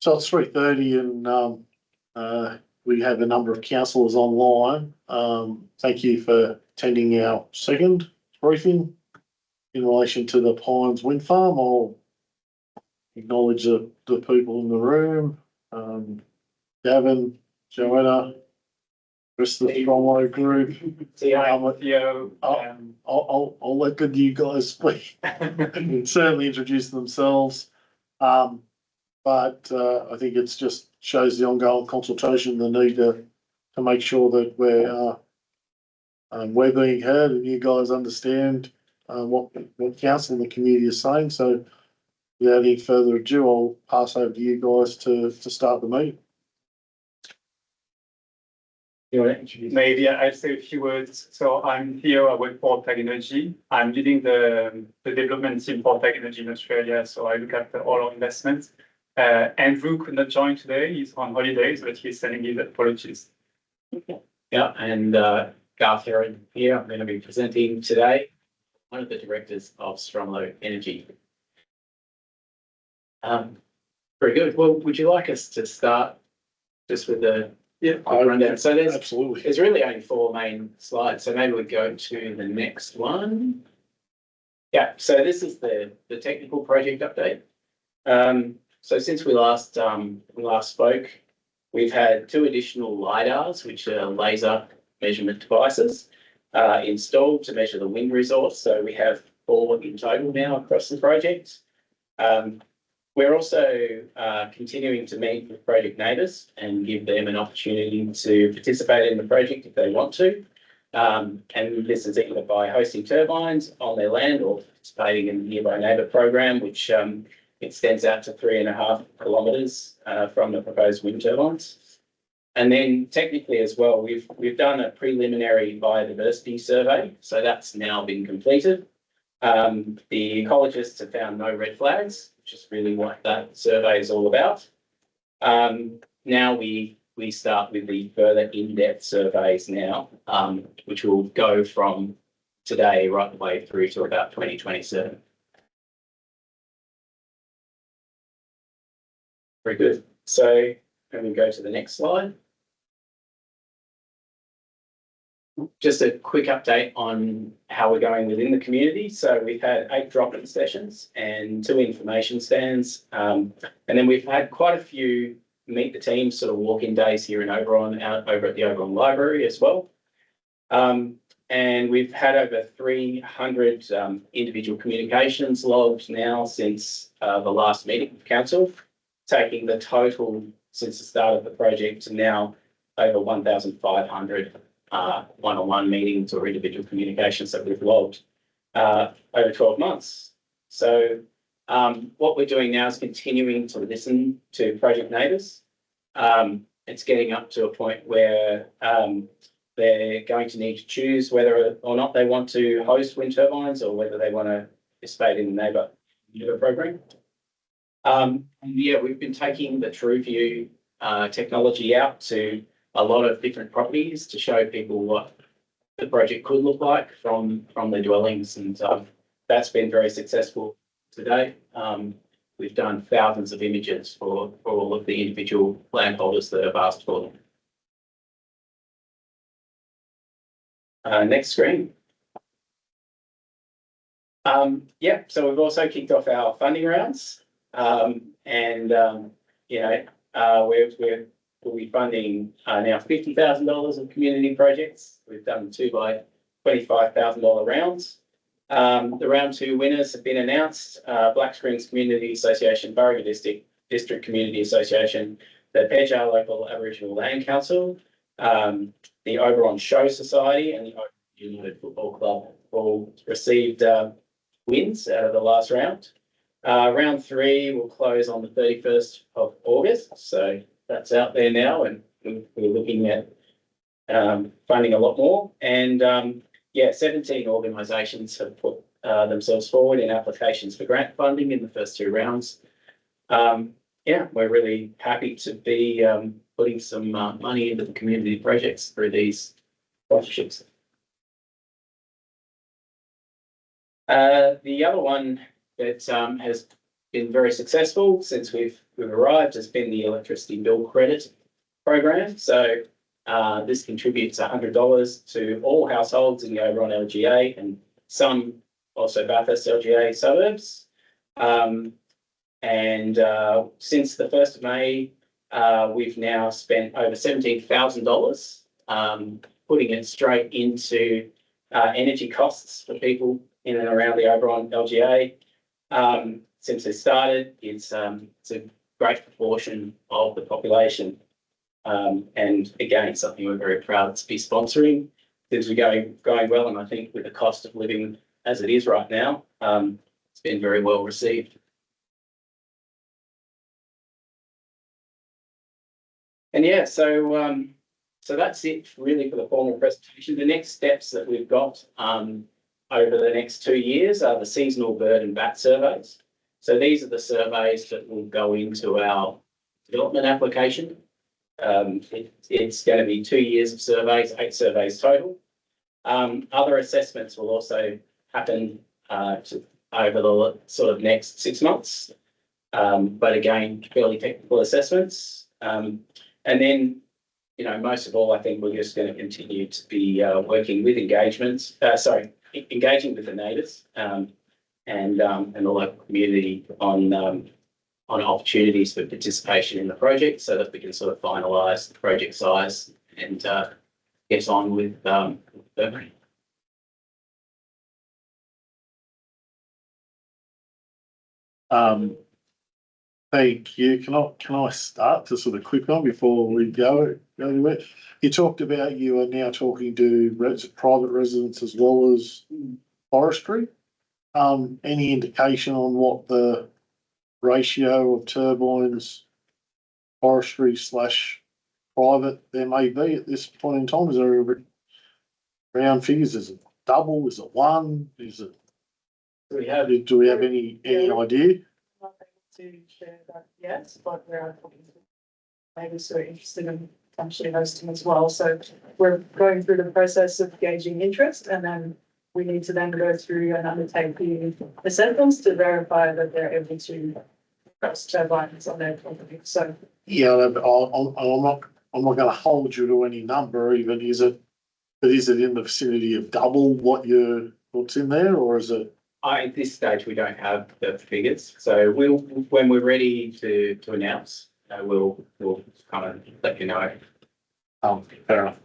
So it's 3:30 and we have a number of councillors online. Thank you for attending our second briefing in relation to the Pines Wind Farm. I'll acknowledge the people in the room, Gavin, Joanna, rest of the Stronglow group. Theo. I'll let the new guys speak and certainly introduce themselves. But I think it's just shows the ongoing consultation, the need to make sure that we're being heard and you guys understand what council and the community is saying. So without any further ado, I'll pass over to you guys to start the meeting. You want to introduce? Maybe I'll say a few words. So I'm Theo, I work for Tag Energy. I'm leading the development team for Tag Energy in Australia. So I look after all our investments. Andrew could not join today. He's on holidays, but he's sending his apologies. Yeah, and Garth Heron here. I'm going to be presenting today, one of the directors of Stronglow Energy. Very good. Well, would you like us to start just with the rundown? So there's really only 4 main slides. So maybe we go to the next one. Yeah. So this is the technical project update. So since we last spoke, we've had 2 additional LiDARs, which are laser measurement devices, installed to measure the wind resource. So we have 4 in total now across the project. We're also continuing to meet with project neighbours and give them an opportunity to participate in the project if they want to. And this is either by hosting turbines on their land or participating in the Nearby Neighbour program, which extends out to 3.5 kilometres from the proposed wind turbines. And then technically as well, we've done a preliminary biodiversity survey. So that's now been completed. The ecologists have found no red flags, which is really what that survey is all about. Now we start with the further in-depth surveys now, which will go from today right the way through to about 2027. Very good. So can we go to the next slide? Just a quick update on how we're going within the community. So we've had 8 drop-in sessions and 2 information stands. And then we've had quite a few meet the team sort of walk-in days here in Oberon, out over at the Oberon Library as well. And we've had over 300 individual communications logged now since the last meeting with council, taking the total since the start of the project to now over 1,500 one-on-one meetings or individual communications that we've logged over 12 months. So what we're doing now is continuing to listen to project neighbours. It's getting up to a point where they're going to need to choose whether or not they want to host wind turbines or whether they want to participate in the neighbour program. Yeah, we've been taking the TrueView technology out to a lot of different properties to show people what the project could look like from the dwellings, and that's been very successful today. We've done thousands of images for all of the individual landholders that have asked for them. Next screen. Yeah, so we've also kicked off our funding rounds, we'll be funding now $50,000 of community projects. We've done 2 by $25,000 rounds. The round 2 winners have been announced: Black Springs Community Association, Burriga District Community Association, the Pedjar Local Aboriginal Land Council, the Oberon Show Society, and the Oberon United Football Club all received wins out of the last round. Round 3 will close on the 31st of August. So that's out there now, and we're looking at funding a lot more. And 17 organisations have put themselves forward in applications for grant funding in the first 2 rounds. We're really happy to be putting some money into the community projects through these sponsorships. The other one that has been very successful since we've arrived has been the electricity bill credit program. So this contributes $100 to all households in the Oberon LGA and some also Bathurst LGA suburbs. Since the 1st of May, we've now spent over $17,000 putting it straight into energy costs for people in and around the Oberon LGA. Since it started, it's a great proportion of the population. And again, something we're very proud to be sponsoring. Things are going well, and I think with the cost of living as it is right now, it's been very well received. And yeah, so that's it really for the formal presentation. The next steps that we've got over the next 2 years are the seasonal bird and bat surveys. So these are the surveys that will go into our development application. It's going to be 2 years of surveys, 8 surveys total. Other assessments will also happen over the sort of next 6 months. But again, fairly technical assessments. And then, you know, most of all, I think we're just going to continue to be working with engaging with the neighbours and the local community on opportunities for participation in the project, so that we can sort of finalise the project size and get on with permitting. Thank you. Can I start to sort of quick on before we go anywhere? You talked about you are now talking to private residents as well as forestry. Any indication on what the ratio of turbines, forestry / private there may be at this point in time? Is there round figures? Is it double? Is it one? Is it? Do we have any idea? Not able to share that yet, but we're talking to neighbours who are interested in potentially hosting as well. So we're going through the process of gauging interest, and then we need to then go through and undertake the assessments to verify that they're able to host turbines on their property. So Yeah, I'm not going to hold you to any number. Even is it in the vicinity of double what's in there, or is it? At this stage, we don't have the figures, so when we're ready to announce, we'll kind of let you know. Fair enough.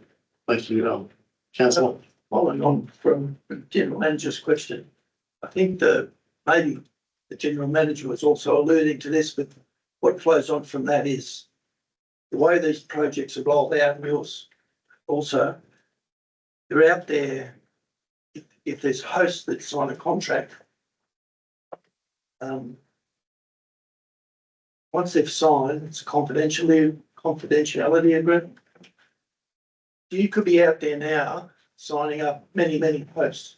Thank you, Councillor. Following on from the general manager's question, I think maybe the general manager was also alluding to this, but what flows on from that is the way these projects are rolled out, and also they're out there. If there's hosts that sign a contract, once they've signed, it's a confidentiality agreement. You could be out there now signing up many hosts.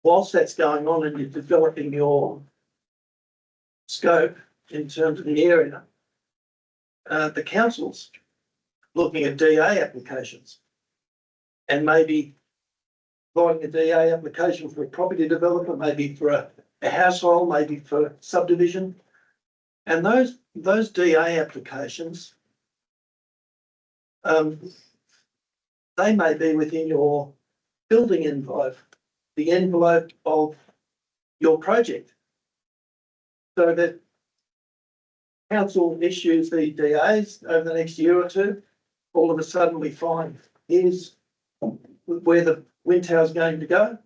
Whilst that's going on and you're developing your scope in terms of the area, the council's looking at DA applications and maybe providing a DA application for a property developer, maybe for a household, maybe for subdivision. And those DA applications, they may be within your building envelope, the envelope of your project. So that council issues the DAs over the next year or two, all of a sudden we find here's where the wind tower is going to go.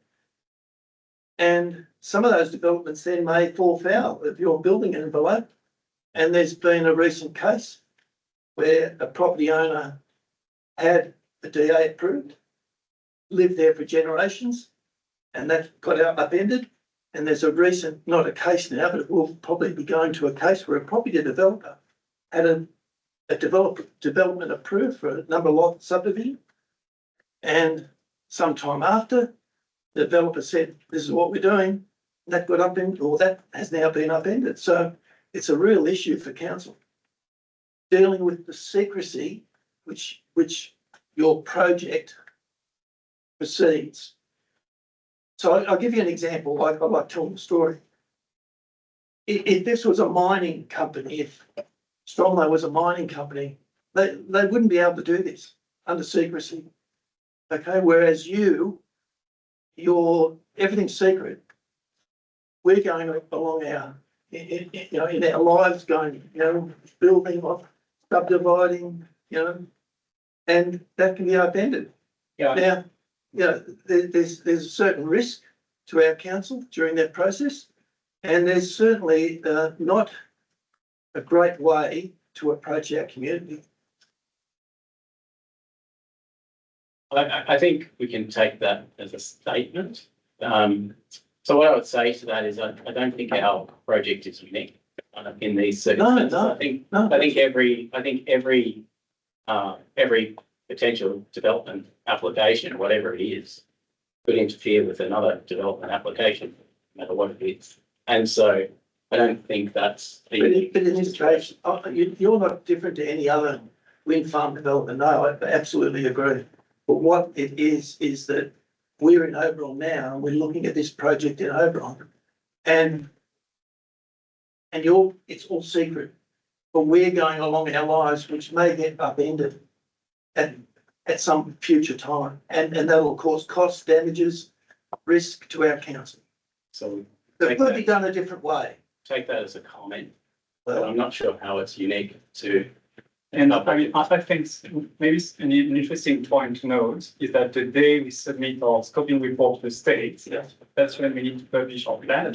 And some of those developments then may fall foul of your building envelope. And there's been a recent case where a property owner had a DA approved, lived there for generations, and that got upended. And there's a recent, not a case now, but it will probably be going to a case where a property developer had a development approved for a number lot subdivision. And sometime after, the developer said, this is what we're doing, that got upended, or that has now been upended. So it's a real issue for council, dealing with the secrecy which your project proceeds. So I'll give you an example. I like telling the story. if this was a mining company, if Stromlo was a mining company, they wouldn't be able to do this under secrecy. Okay, whereas everything's secret. We're going along in our lives going, building, subdividing, and that can be upended. Yeah, Now, there's a certain risk to our council during that process, and there's certainly not a great way to approach our community. I think we can take that as a statement. So what I would say to that is I don't think our project is unique in these circumstances. No. I think every potential development application, whatever it is, could interfere with another development application, no matter what it is. And so I don't think that's But in this case, you're not different to any other wind farm development. No, I absolutely agree. But what it is that we're in Oberon now, and we're looking at this project in Oberon, and it's all secret, but we're going along our lives, which may get upended at some future time, and that will cause cost, damages, risk to our council. So It could be done a different way. take that as a comment, but I'm not sure how it's unique to. And I mean, I think maybe an interesting point to note is that the day we submit our scoping report to the state, that's when we need to publish our plan.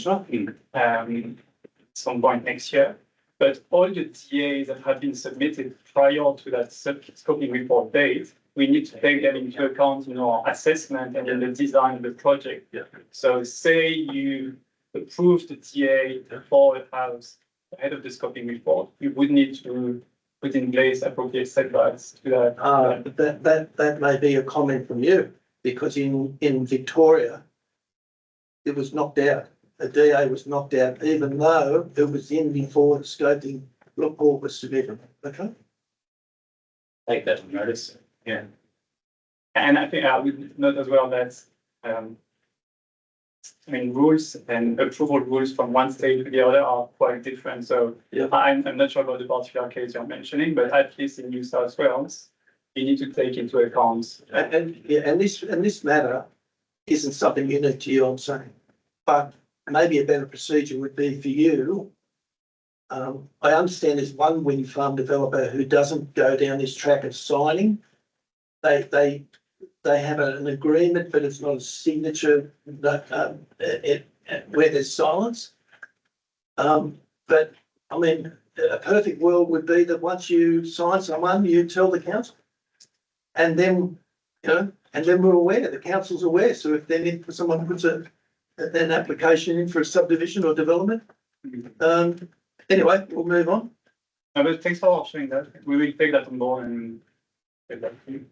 Some point next year. But all the DAs that have been submitted prior to that scoping report date, we need to take them into account in our assessment and in the design of the project. Yeah. So say you approve the TA for a house ahead of the scoping report, you would need to put in place appropriate setbacks to that. But that may be a comment from you, because in Victoria, it was knocked out. The DA was knocked out, even though it was in before the scoping report was submitted. Okay. Take that on notice. Yeah. And I think I would note as well that, rules and approval rules from one state to the other are quite different. So Yeah. I'm not sure about the particular case you're mentioning, but at least in New South Wales, you need to take into account. And this matter isn't something unique to you, I'm saying, but maybe a better procedure would be for you. I understand there's one wind farm developer who doesn't go down this track of signing. They have an agreement, but it's not a signature where there's silence. But I mean, a perfect world would be that once you sign someone, you tell the council. And then, and then we're aware, the council's aware. So if someone puts an application in for a subdivision or development, anyway, we'll move on. No, but thanks for sharing that. We will take that on board and get back to you.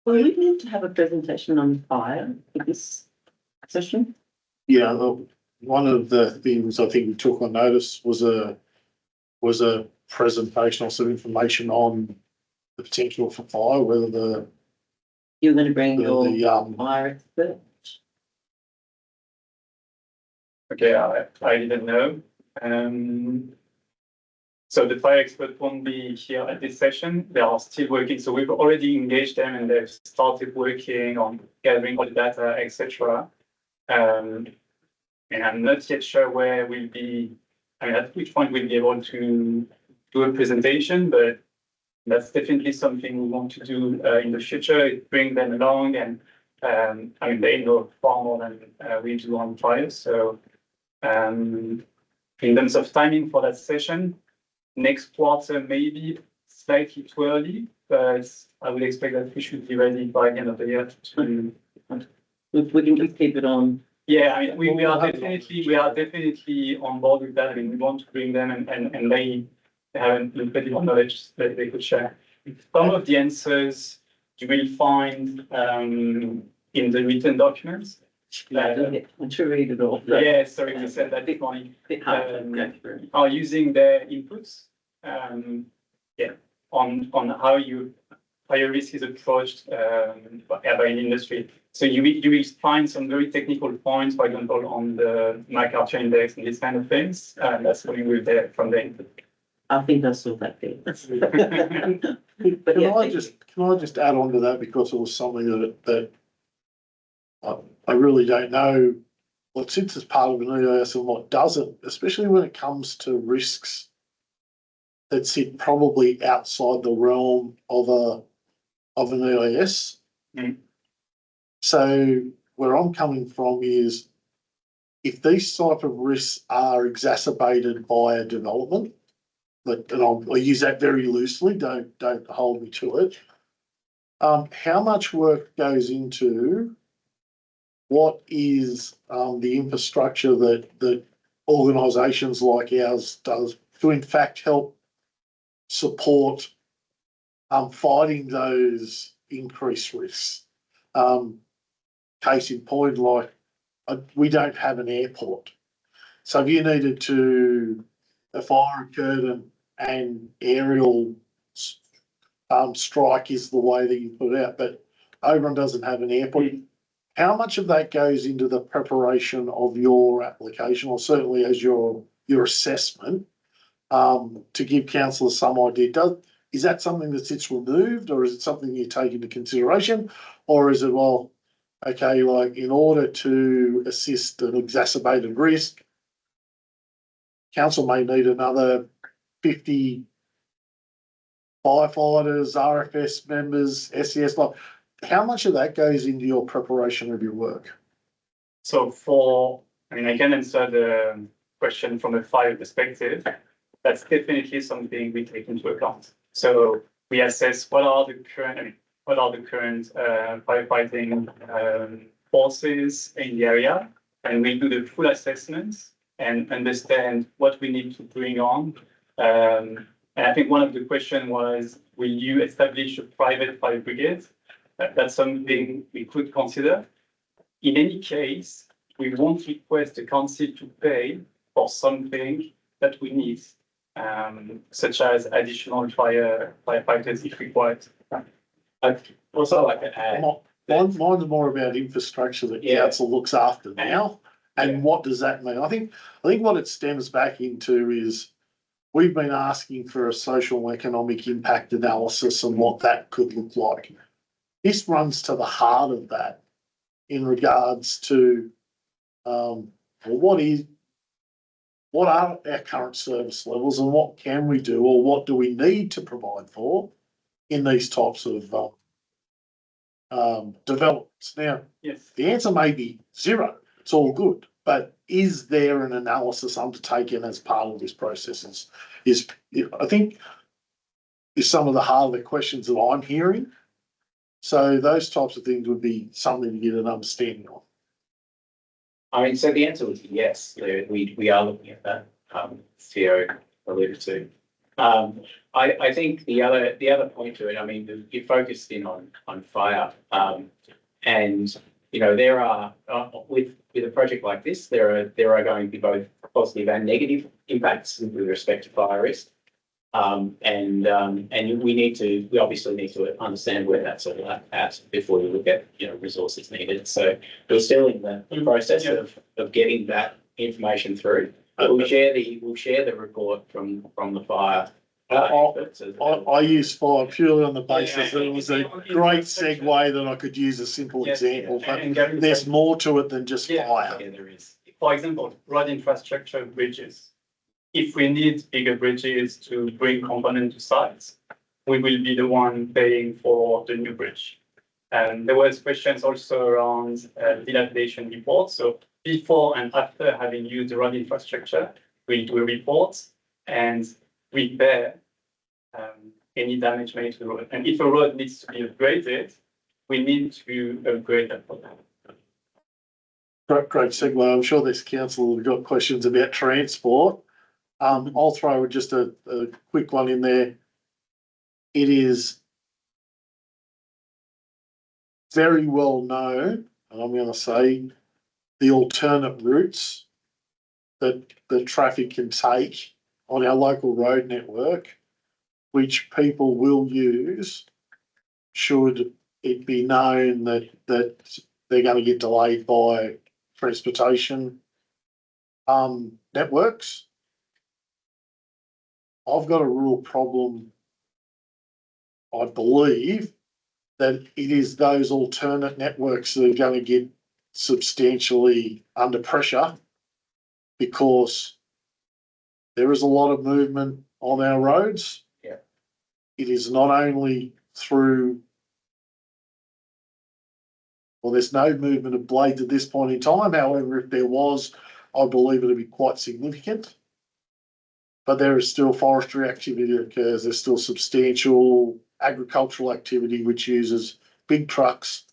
Well, we need to have a presentation on fire for this session. Yeah, one of the things I think we took on notice was a presentation or some information on the potential for fire, whether You're going to bring your the fire expert. Okay, I didn't know. So the fire expert won't be here at this session. They are still working. So we've already engaged them and they've started working on gathering all the data, etc. And I'm not yet sure where we'll be. At which point we'll be able to do a presentation, but that's definitely something we want to do in the future. Bring them along, and they know far more than we do on fire. So in terms of timing for that session, next quarter maybe slightly too early, but I would expect that we should be ready by the end of the year. We can just keep it on. Yeah, we are definitely on board with that. We want to bring them and they have incredible knowledge that they could share. Some of the answers you will find in the written documents. I'm sure read it all. Yeah, sorry, we said that this morning. Bit hard to go through. Are using their inputs, on how you fire risk is approached by an industry. So you will find some very technical points, for example, on the MacArthur Index and these kind of things. And that's coming with from the input. I think I saw that there. But Can yeah, I just add on to that, because it was something that I really don't know what sits as part of an EIS and what doesn't, especially when it comes to risks that sit probably outside the realm of an EIS. Mm. So where I'm coming from is, if these type of risks are exacerbated by a development, and I'll use that very loosely, don't hold me to it. How much work goes into what is the infrastructure that organisations like ours does to in fact help support fighting those increased risks? Case in point, like we don't have an airport, so if you needed to, a fire occurred and aerial strike is the way that you put it out, but Oberon doesn't have an airport. How much of that goes into the preparation of your application, or certainly as your assessment, to give councillors some idea? Is that something that sits removed, or is it something you take into consideration, or is it, well, okay, like in order to assist an exacerbated risk, council may need another 50 firefighters, RFS members, SES, like how much of that goes into your preparation of your work? So I can answer the question from a fire perspective. That's definitely something we take into account. So we assess what are the current firefighting forces in the area, and we do the full assessment and understand what we need to bring on. And I think one of the questions was, will you establish a private fire brigade? That's something we could consider. In any case, we won't request the council to pay for something that we need, such as additional firefighters if required. I'd also like to add, Mine's more about infrastructure that Yeah. council looks after now, and Yeah. what does that mean? I think what it stems back into is, we've been asking for a social and economic impact analysis and what that could look like. This runs to the heart of that in regards to, what are our current service levels, and what can we do, or what do we need to provide for in these types of developments? Now, Yes. the answer may be zero. It's all good, but is there an analysis undertaken as part of this process? I think is some of the harder questions that I'm hearing. So those types of things would be something to get an understanding of. I mean, so the answer was yes, we are looking at that, Theo alluded to. I think the other point to it, I mean, you focused in on fire, and, you know, there are, with a project like this, there are going to be both positive and negative impacts with respect to fire risk. And we obviously need to understand where that's all at before we look at, resources needed. So we're still in the process of getting that information through. But we'll share the report from the fire. I use fire purely on the basis that it was a great segue that I could use a simple example, but there's more to it than just fire. Yeah, there is. For example, road infrastructure, bridges. If we need bigger bridges to bring components to sites, we will be the one paying for the new bridge. And there was questions also around dilapidation reports. So before and after having used the road infrastructure, we do a report and repair any damage made to the road. And if a road needs to be upgraded, we need to upgrade that for that. Great segue. I'm sure this council have got questions about transport. I'll throw just a quick one in there. It is very well known, and I'm going to say, the alternate routes that the traffic can take on our local road network, which people will use should it be known that they're going to get delayed by transportation networks. I've got a real problem, I believe, that it is those alternate networks that are going to get substantially under pressure, because there is a lot of movement on our roads. Yeah. It is not only through, well, there's no movement of blades at this point in time. However, if there was, I believe it'd be quite significant. But there is still forestry activity that occurs. There's still substantial agricultural activity which uses big trucks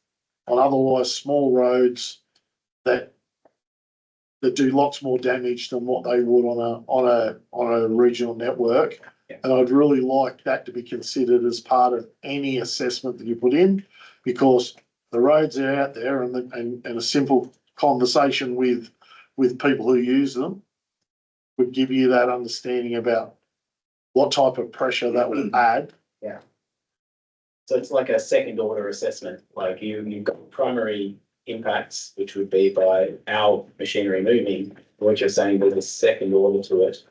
on otherwise small roads that do lots more damage than what they would on a regional network. Yeah. And I'd really like that to be considered as part of any assessment that you put in, because the roads are out there, and a simple conversation with people who use them would give you that understanding about what type of pressure that would add. So it's like a second order assessment, like you've got primary impacts, which would be by our machinery moving. What you're saying, there's a second order to it,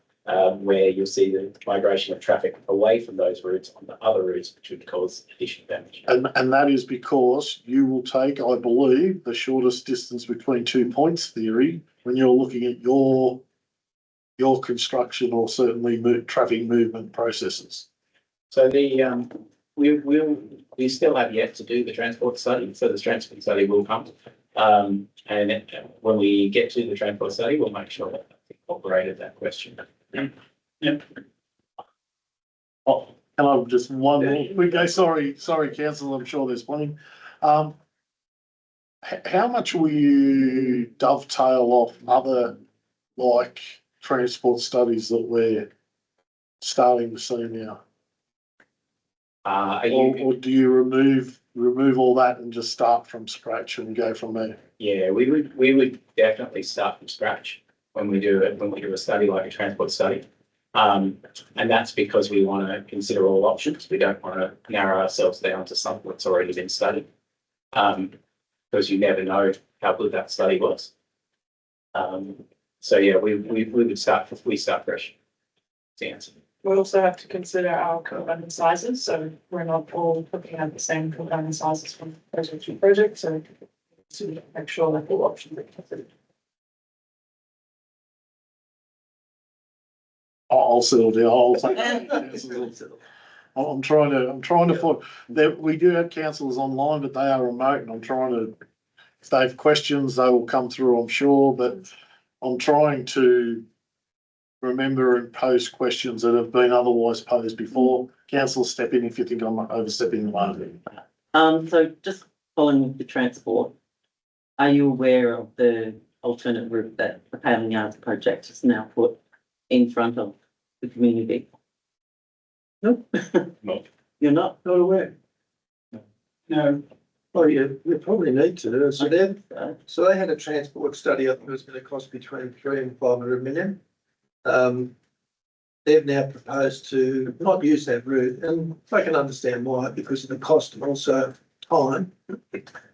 where you'll see the migration of traffic away from those routes onto other routes, which would cause additional damage. And that is because you will take, I believe, the shortest distance between 2 points theory when you're looking at your construction or certainly traffic movement processes. So we still have yet to do the transport study, so the transport study will come. And when we get to the transport study, we'll make sure that we incorporated that question. Oh, and I've just one more. We go. Sorry, council. I'm sure there's plenty. How much will you dovetail off other like transport studies that we're starting to see now? Or do you remove all that and just start from scratch and go from there? Yeah, we would definitely start from scratch when we do a study like a transport study. And that's because we want to consider all options. We don't want to narrow ourselves down to something that's already been studied. Because you never know how good that study was. So yeah, we would start fresh. That's the answer. We also have to consider our component sizes, so we're not all looking at the same component sizes from project to project, so to make sure that all options are considered. I'll settle down. I'm trying to find that we do have councillors online, but they are remote, and I'm trying to, if they have questions, they will come through, I'm sure, but I'm trying to remember and pose questions that have been otherwise posed before. Council, step in if you think I'm overstepping the mark. So just following with the transport, are you aware of the alternate route that the Paling Yards project has now put in front of the community? No. No. You're not? Not aware. No, Oh, yeah, we probably need to. So they had a transport study. I think it was going to cost between 300 and 500 million. They've now proposed to not use that route, and I can understand why, because of the cost and also time.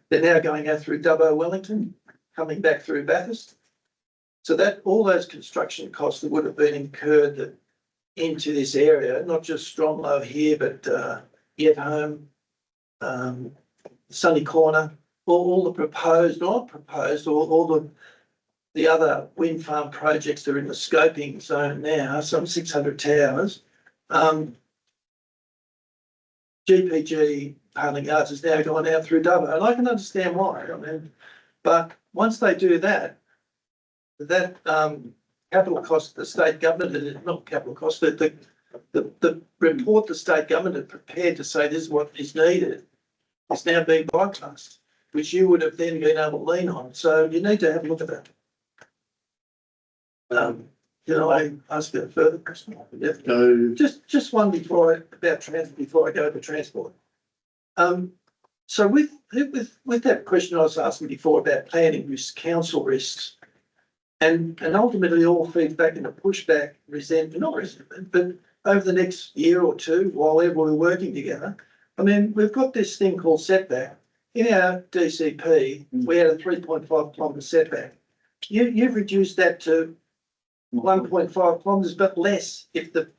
They're now going out through Dubbo, Wellington, coming back through Bathurst. So that all those construction costs that would have been incurred into this area, not just Stromlo here, but Yet Home, Sunny Corner, all the proposed, not proposed, all the other wind farm projects that are in the scoping zone now, some 600 towers. GPG Paling Yards has now gone out through Dubbo, and I can understand why. I mean, but once they do that, capital cost the state government, not capital cost, the report the state government had prepared to say this is what is needed, is now being bypassed, which you would have then been able to lean on. So you need to have a look at that. I ask you a further question? Yeah. Go. Just one before I go to transport. So with that question I was asking before about planning risks, council risks, and ultimately all feeds back into pushback, resentment, not resentment, but over the next year or two, while we're working together, I mean, we've got this thing called setback. In our DCP, we had a 3.5 kilometre setback. You've reduced that to 1.5 kilometres, but less if the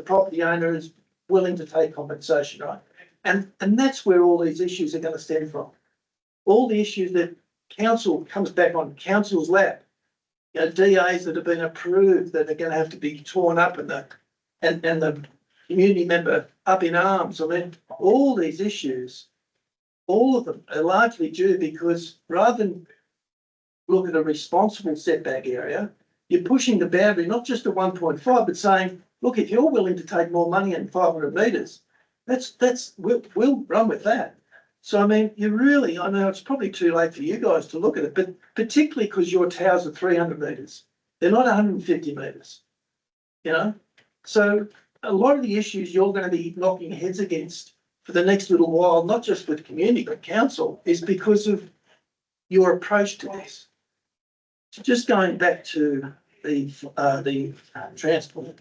property owner is willing to take compensation, right? And that's where all these issues are going to stem from. All the issues that council comes back on council's lap. You know, DAs that have been approved that are going to have to be torn up and the community member up in arms. I mean, all these issues, all of them are largely due because rather than look at a responsible setback area, you're pushing the boundary not just to 1.5, but saying, look, if you're willing to take more money in 500 metres, we'll run with that. So, I mean, I know it's probably too late for you guys to look at it, but particularly because your towers are 300 metres. They're not 150 metres, you know? So a lot of the issues you're going to be knocking heads against for the next little while, not just with community, but council, is because of your approach to this. So just going back to the transport.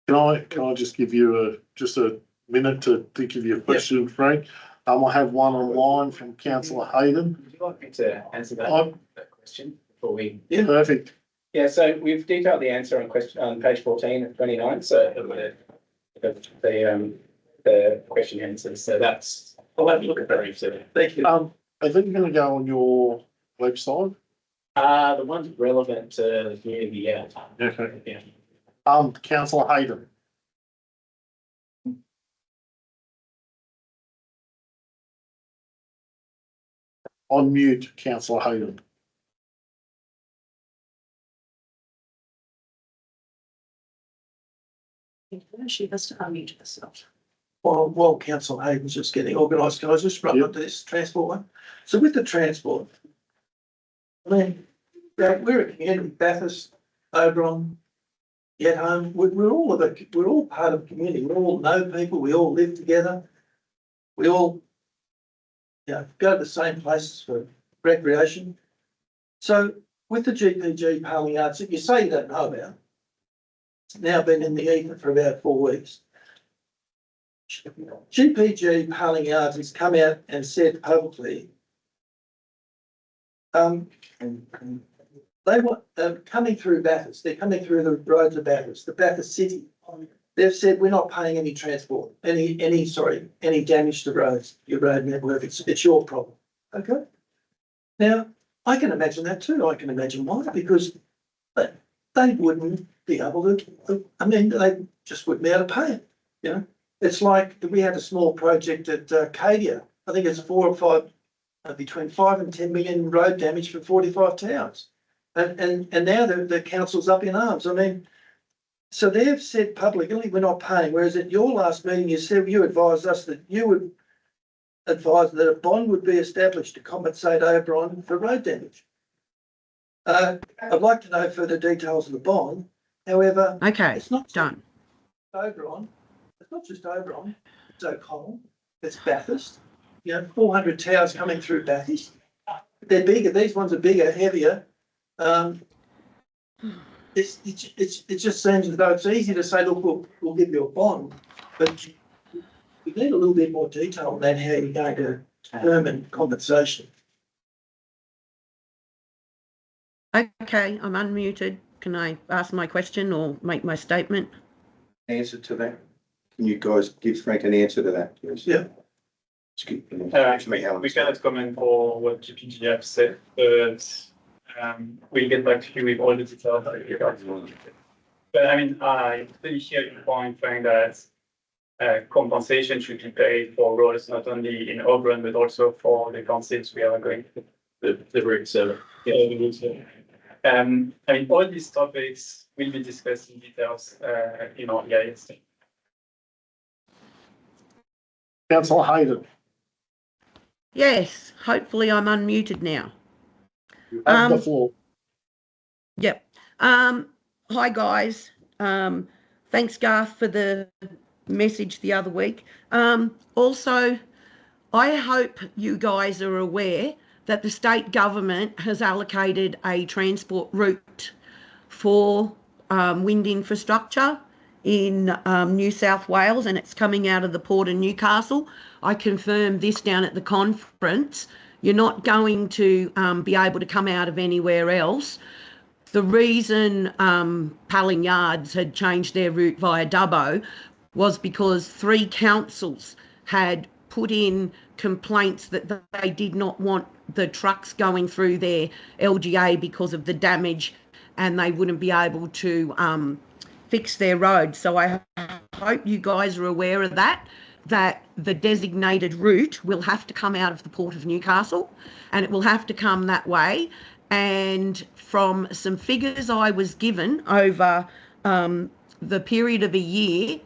Can I just give you just a minute to think of your question, Frank? I have one online from councillor Hayden. Would you like me to answer that question before we? Yeah. Perfect. Yeah, so we've detailed the answer on page 14 of 29. So the question answers. So that's. I'll have a look at that. Thank you. I think you're going to go on your website. The ones relevant to the community, yeah. Okay. Yeah. Councillor Hayden. On mute, councillor Hayden. She has to unmute herself. While Council Hayden's just getting organised, can I just run onto this transport one? So with the transport, I mean, we're a community, Bathurst, Oberon, Yet Home, we're all part of the community. We all know people, we all live together. We all, go to the same places for recreation. So with the GPG Paling Arts that you say you don't know about, it's now been in the ether for about 4 weeks. GPG Paling Arts has come out and said publicly, they want coming through Bathurst. They're coming through the roads of Bathurst, the Bathurst city. They've said we're not paying any transport, any damage to roads, your road network. It's your problem. Okay. Now I can imagine that too. I can imagine why, because they wouldn't be able to. I mean, they just wouldn't be able to pay it. You know, it's like we had a small project at Cadia. I think it's 4 or 5, between 5 and 10 million road damage for 45 towns. And now the council's up in arms. I mean, so they've said publicly we're not paying, whereas at your last meeting you advised us that you would advise that a bond would be established to compensate Oberon for road damage. I'd like to know further details of the bond. However, Okay, it's not done. Oberon. It's not just Oberon. It's O'Connell. It's Bathurst. 400 towers coming through Bathurst. They're bigger. These ones are bigger, heavier. It just seems as though it's easy to say, look, we'll give you a bond, but we need a little bit more detail on that, how you're going to determine compensation. Okay, I'm unmuted. Can I ask my question or make my statement? Answer to that? Can you guys give Frank an answer to that, please? Yeah. We cannot comment for what GPG have said, but we'll get back to you with all the details. But I mean, I really hear your point, Frank, that compensation should be paid for roads not only in Oberon but also for the councils we are going to. The route server. I mean, all these topics will be discussed in details in our EIS. Councillor Hayden. Yes, hopefully I'm unmuted now. You have the floor. Yep. Hi guys. Thanks Garth for the message the other week. Also, I hope you guys are aware that the state government has allocated a transport route for wind infrastructure in New South Wales, and it's coming out of the Port of Newcastle. I confirmed this down at the conference. You're not going to be able to come out of anywhere else. The reason Palling Yards had changed their route via Dubbo was because 3 councils had put in complaints that they did not want the trucks going through their LGA because of the damage, and they wouldn't be able to fix their road. So I hope you guys are aware of that the designated route will have to come out of the Port of Newcastle, and it will have to come that way. And from some figures I was given over the period of a year,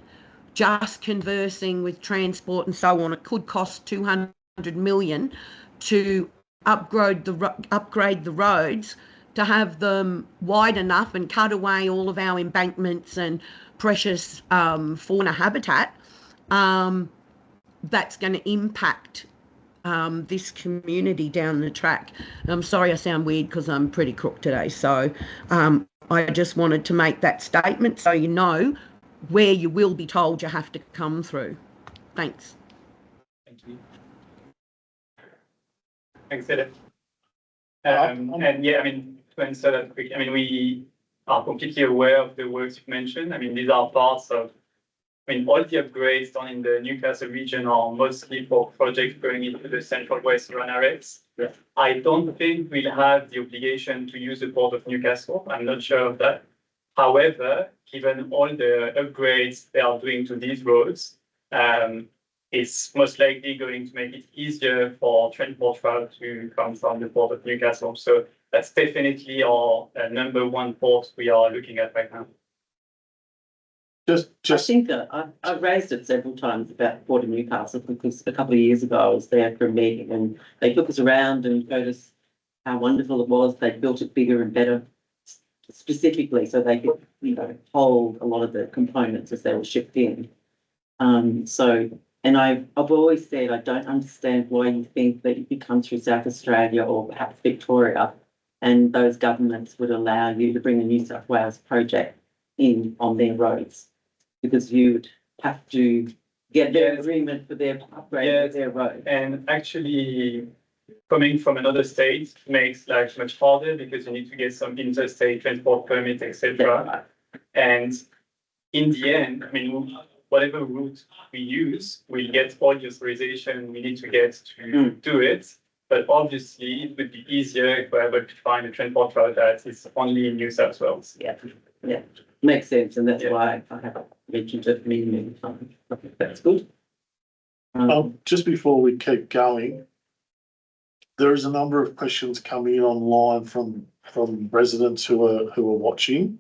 just conversing with transport and so on, it could cost 200 million to upgrade the roads to have them wide enough and cut away all of our embankments and precious fauna habitat. That's going to impact this community down the track. I'm sorry I sound weird because I'm pretty crook today. So I just wanted to make that statement so you know where you will be told you have to come through. Thanks. Thank you. Thanks, Philip. And yeah, I mean, to answer that quick, I mean, we are completely aware of the works you've mentioned. I mean, these are parts of, I mean, all the upgrades done in the Newcastle region are mostly for projects going into the Central West RAS. Yeah. I don't think we'll have the obligation to use the Port of Newcastle. I'm not sure of that. However, given all the upgrades they are doing to these roads, it's most likely going to make it easier for transport route to come from the Port of Newcastle. So that's definitely our number one port we are looking at right now. I think that I've raised it several times about Port of Newcastle, because a couple of years ago I was there for a meeting and they took us around and showed us how wonderful it was. They built it bigger and better, specifically so they could, hold a lot of the components as they were shipped in. And I've always said I don't understand why you think that if you come through South Australia or perhaps Victoria, and those governments would allow you to bring a New South Wales project in on their roads, because you would have to get their agreement for their upgrade of their road. And actually, coming from another state makes life much harder because you need to get some interstate transport permit, etc. And in the end, I mean, whatever route we use, we'll get all the authorization we need to get to do it. But obviously, it would be easier if we're able to find a transport route that is only in New South Wales. Yeah, makes sense, and that's why I have mentioned it many times. That's good. Just before we keep going, there is a number of questions coming in online from residents who are watching.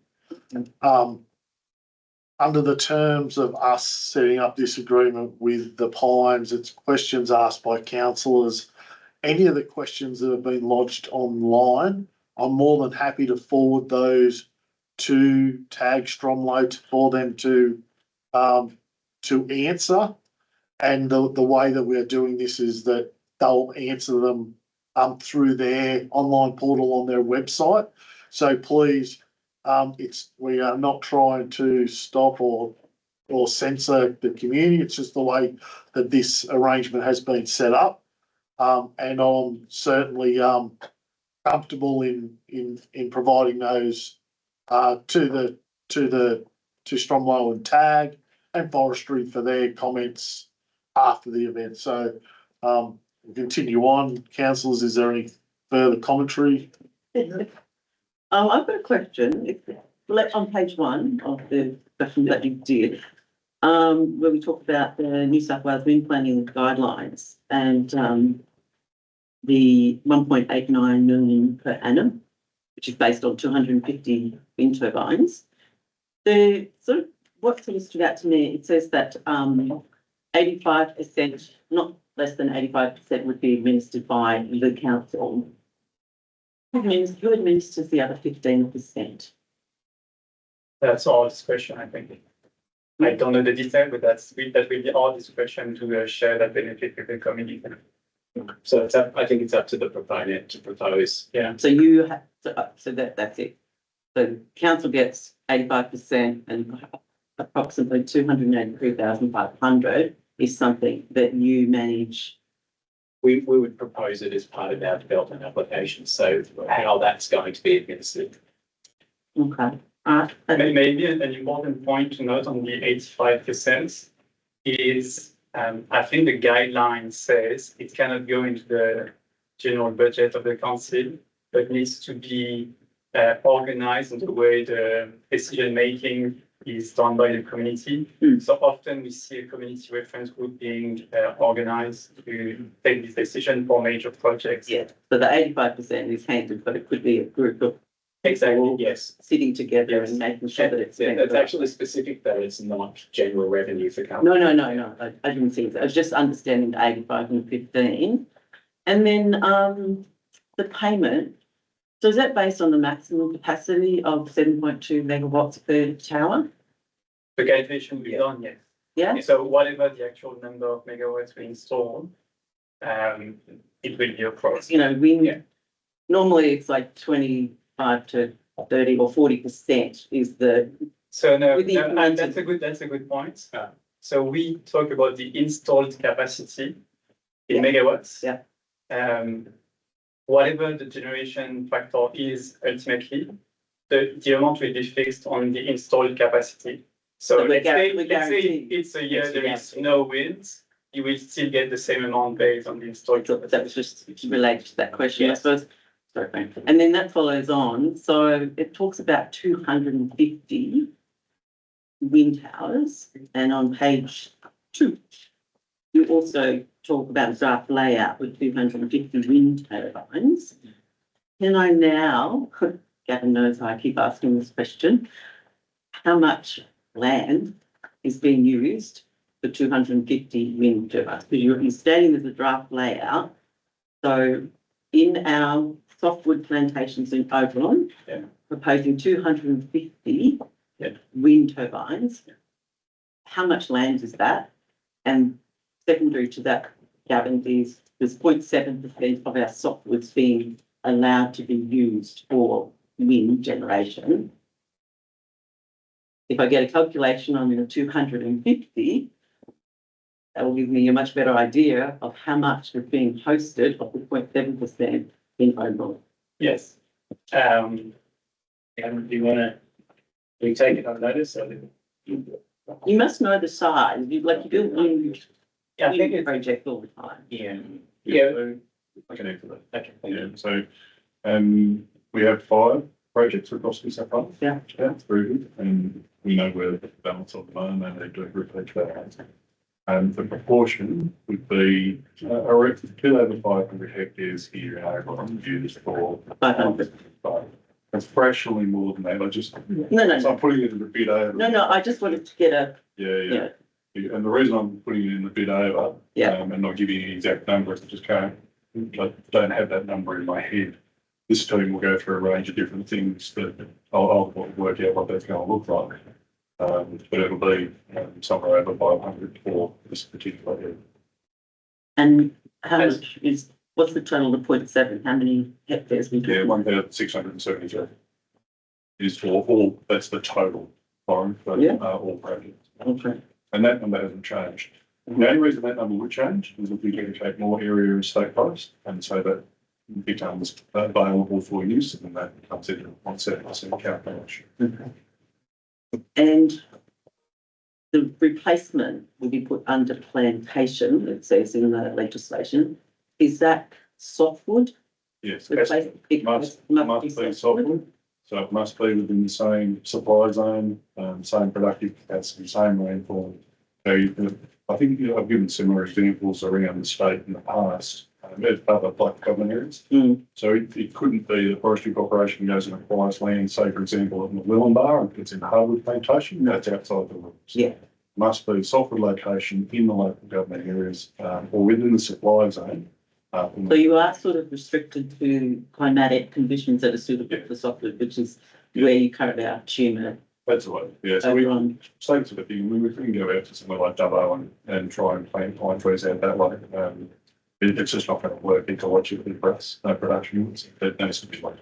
Under the terms of us setting up this agreement with the Pines, it's questions asked by councillors. Any of the questions that have been lodged online, I'm more than happy to forward those to TAG Stromlo for them to answer. And the way that we're doing this is that they'll answer them through their online portal on their website. So please, we are not trying to stop or censor the community. It's just the way that this arrangement has been set up. And I'm certainly comfortable in providing those to Stromlo and TAG and Forestry for their comments after the event. So we'll continue on. Councillors, is there any further commentary? I've got a question. On page 1 of the question that you did, where we talk about the New South Wales wind planning guidelines and the 1.89 million per annum, which is based on 250 wind turbines. The sort of what sort of stood out to me, it says that 85%, not less than 85%, would be administered by the council. Who administers the other 15%? That's our discretion, I think. I don't know the detail, but that will be our discretion to share that benefit with the community. So I think it's up to the proponent to propose. Yeah. So you have so that's it. So council gets 85% and approximately 283,500 is something that you manage. We would propose it as part of our development application, so how that's going to be administered. Okay. Maybe an important point to note on the 85% is, I think the guideline says it cannot go into the general budget of the council, but needs to be organized in the way the decision making is done by the community. So often we see a community reference group being organized to take this decision for major projects. Yeah, so the 85% is handled, but it could be a group of Exactly, yes. sitting together Yes. and making sure that it's. Yeah, it's actually specific that it's not general revenue for council. No, I didn't see it. I was just understanding the 85 and 15. And then, the payment, so is that based on the maximum capacity of 7.2 megawatts per tower? The calculation will be done, yes. Yeah? So whatever the actual number of megawatts we install, it will be across. You know, Yeah. normally it's like 25 to 30 or 40% is the, So no, With the no, and implemented- that's a good point. So we talk about the installed capacity in megawatts. Yeah. Whatever the generation factor is ultimately, the amount will be fixed on the installed capacity. So So we let's say, we let's say guarantee- it's a year It's a there is guarantee. no wind, you will still get the same amount based on the installed that capacity. was just related to that question, I Yes. suppose. Sorry, Frank. And then that follows on, so it talks about 250 wind towers, and on page 2, you also talk about a draft layout with 250 wind turbines. Can I now, Gavin knows I keep asking this question, how much land is being used for 250 wind turbines? Because you're stating there's a draft layout. So in our softwood plantations in Oberon, Yeah. proposing 250 Yeah. wind turbines. How much land is that? And secondary to that, Gavin, is there's 0.7% of our softwoods being allowed to be used for wind generation. If I get a calculation on the 250, that will give me a much better idea of how much is being hosted of the 0.7% in Oberon. Yes. And do you wanna, we take it on notice or? You must know the size, you like you do wind Yeah, I think wind it's, project all the time. Yeah. Yeah, Yeah. so I can answer that. Okay, thank Yeah, you. so, we have 5 projects across New South Wales. Yeah. That's very good, and we know where the balance of the moment, and they do reflect that. The proportion would be, around 2 over 500 hectares here in Oberon used for. 500. It's fractionally more than that, I just, No, so I'm putting it in the bid over. no, I just wanted to get a, Yeah. And the reason I'm putting it in the bid over. Yeah. And not giving you an exact number, is I just can't, I don't have that number in my head. This team will go through a range of different things that I'll work out what that's gonna look like. But it'll be somewhere over 500 for this particular area. and how much is, what's the total of 0.7? How many hectares we Yeah, do? 1,673 is for all, that's the total foreign for Yeah. all projects. Okay. And that number hasn't changed. The only reason that number would change is if we dedicate more area in state forest, and so that becomes available for use, and that comes into 1.7% calculation. And the replacement will be put under plantation, it says in the legislation. Is that softwood? Yes, Replace- it must be be softwood, so it must be within the same supply zone, same productive capacity, same rainfall. So I think I've given similar examples around the state in the past, as other black government areas. Mm. So it couldn't be the forestry corporation goes and acquires land, say for example, in the Willenbar, and it's in Hardwood plantation, that's outside the rules. Yeah. Must be softwood location in the local government areas, or within the supply zone. So you are sort of restricted to climatic conditions that are suitable for softwood, which is where you currently are tumour That's the way, yeah, so we, Oberon. same sort of thing, we can go out to somewhere like Dubbo and try and plant pine trees out that way. It's just not gonna work ecologically for us, no production units, it needs to be like.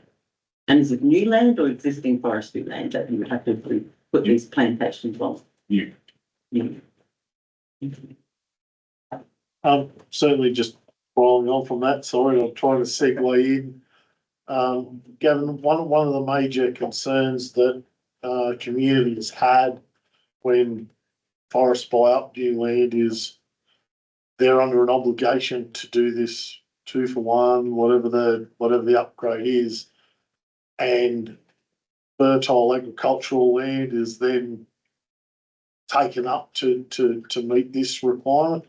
And is it new land or existing forestry land that you would have to put these plantations on? new. Certainly just following on from that, sorry, I'm trying to segue in. Gavin, one of the major concerns that, communities had when forests buy up new land is they're under an obligation to do this 2-for-1, whatever the upgrade is. And fertile agricultural land is then taken up to meet this requirement.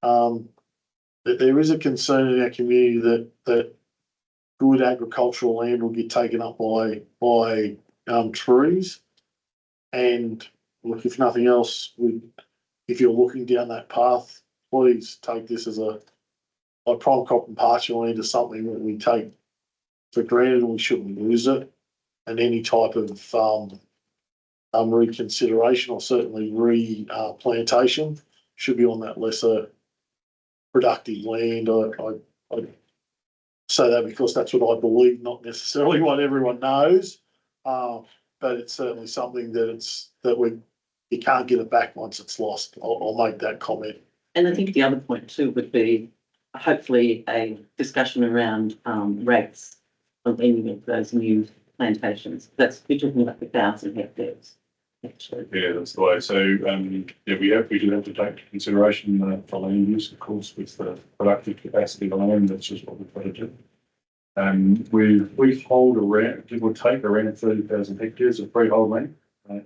That there is a concern in our community that good agricultural land will get taken up by trees. And look, if nothing else, if you're looking down that path, please take this as like prime crop and pasture land is something that we take for granted and we shouldn't lose it. And any type of reconsideration or certainly replantation should be on that lesser productive land. I say that because that's what I believe, not necessarily what everyone knows. But it's certainly something that you can't get it back once it's lost. I'll make that comment. And I think the other point too would be hopefully a discussion around rates of any of those new plantations. We're talking about 1,000 hectares. Actually. Yeah, that's the way. So, yeah, we do have to take into consideration for land use, of course, with the productive capacity of the land. That's just what we've got to do. We hold around, it would take around 30,000 hectares of freehold land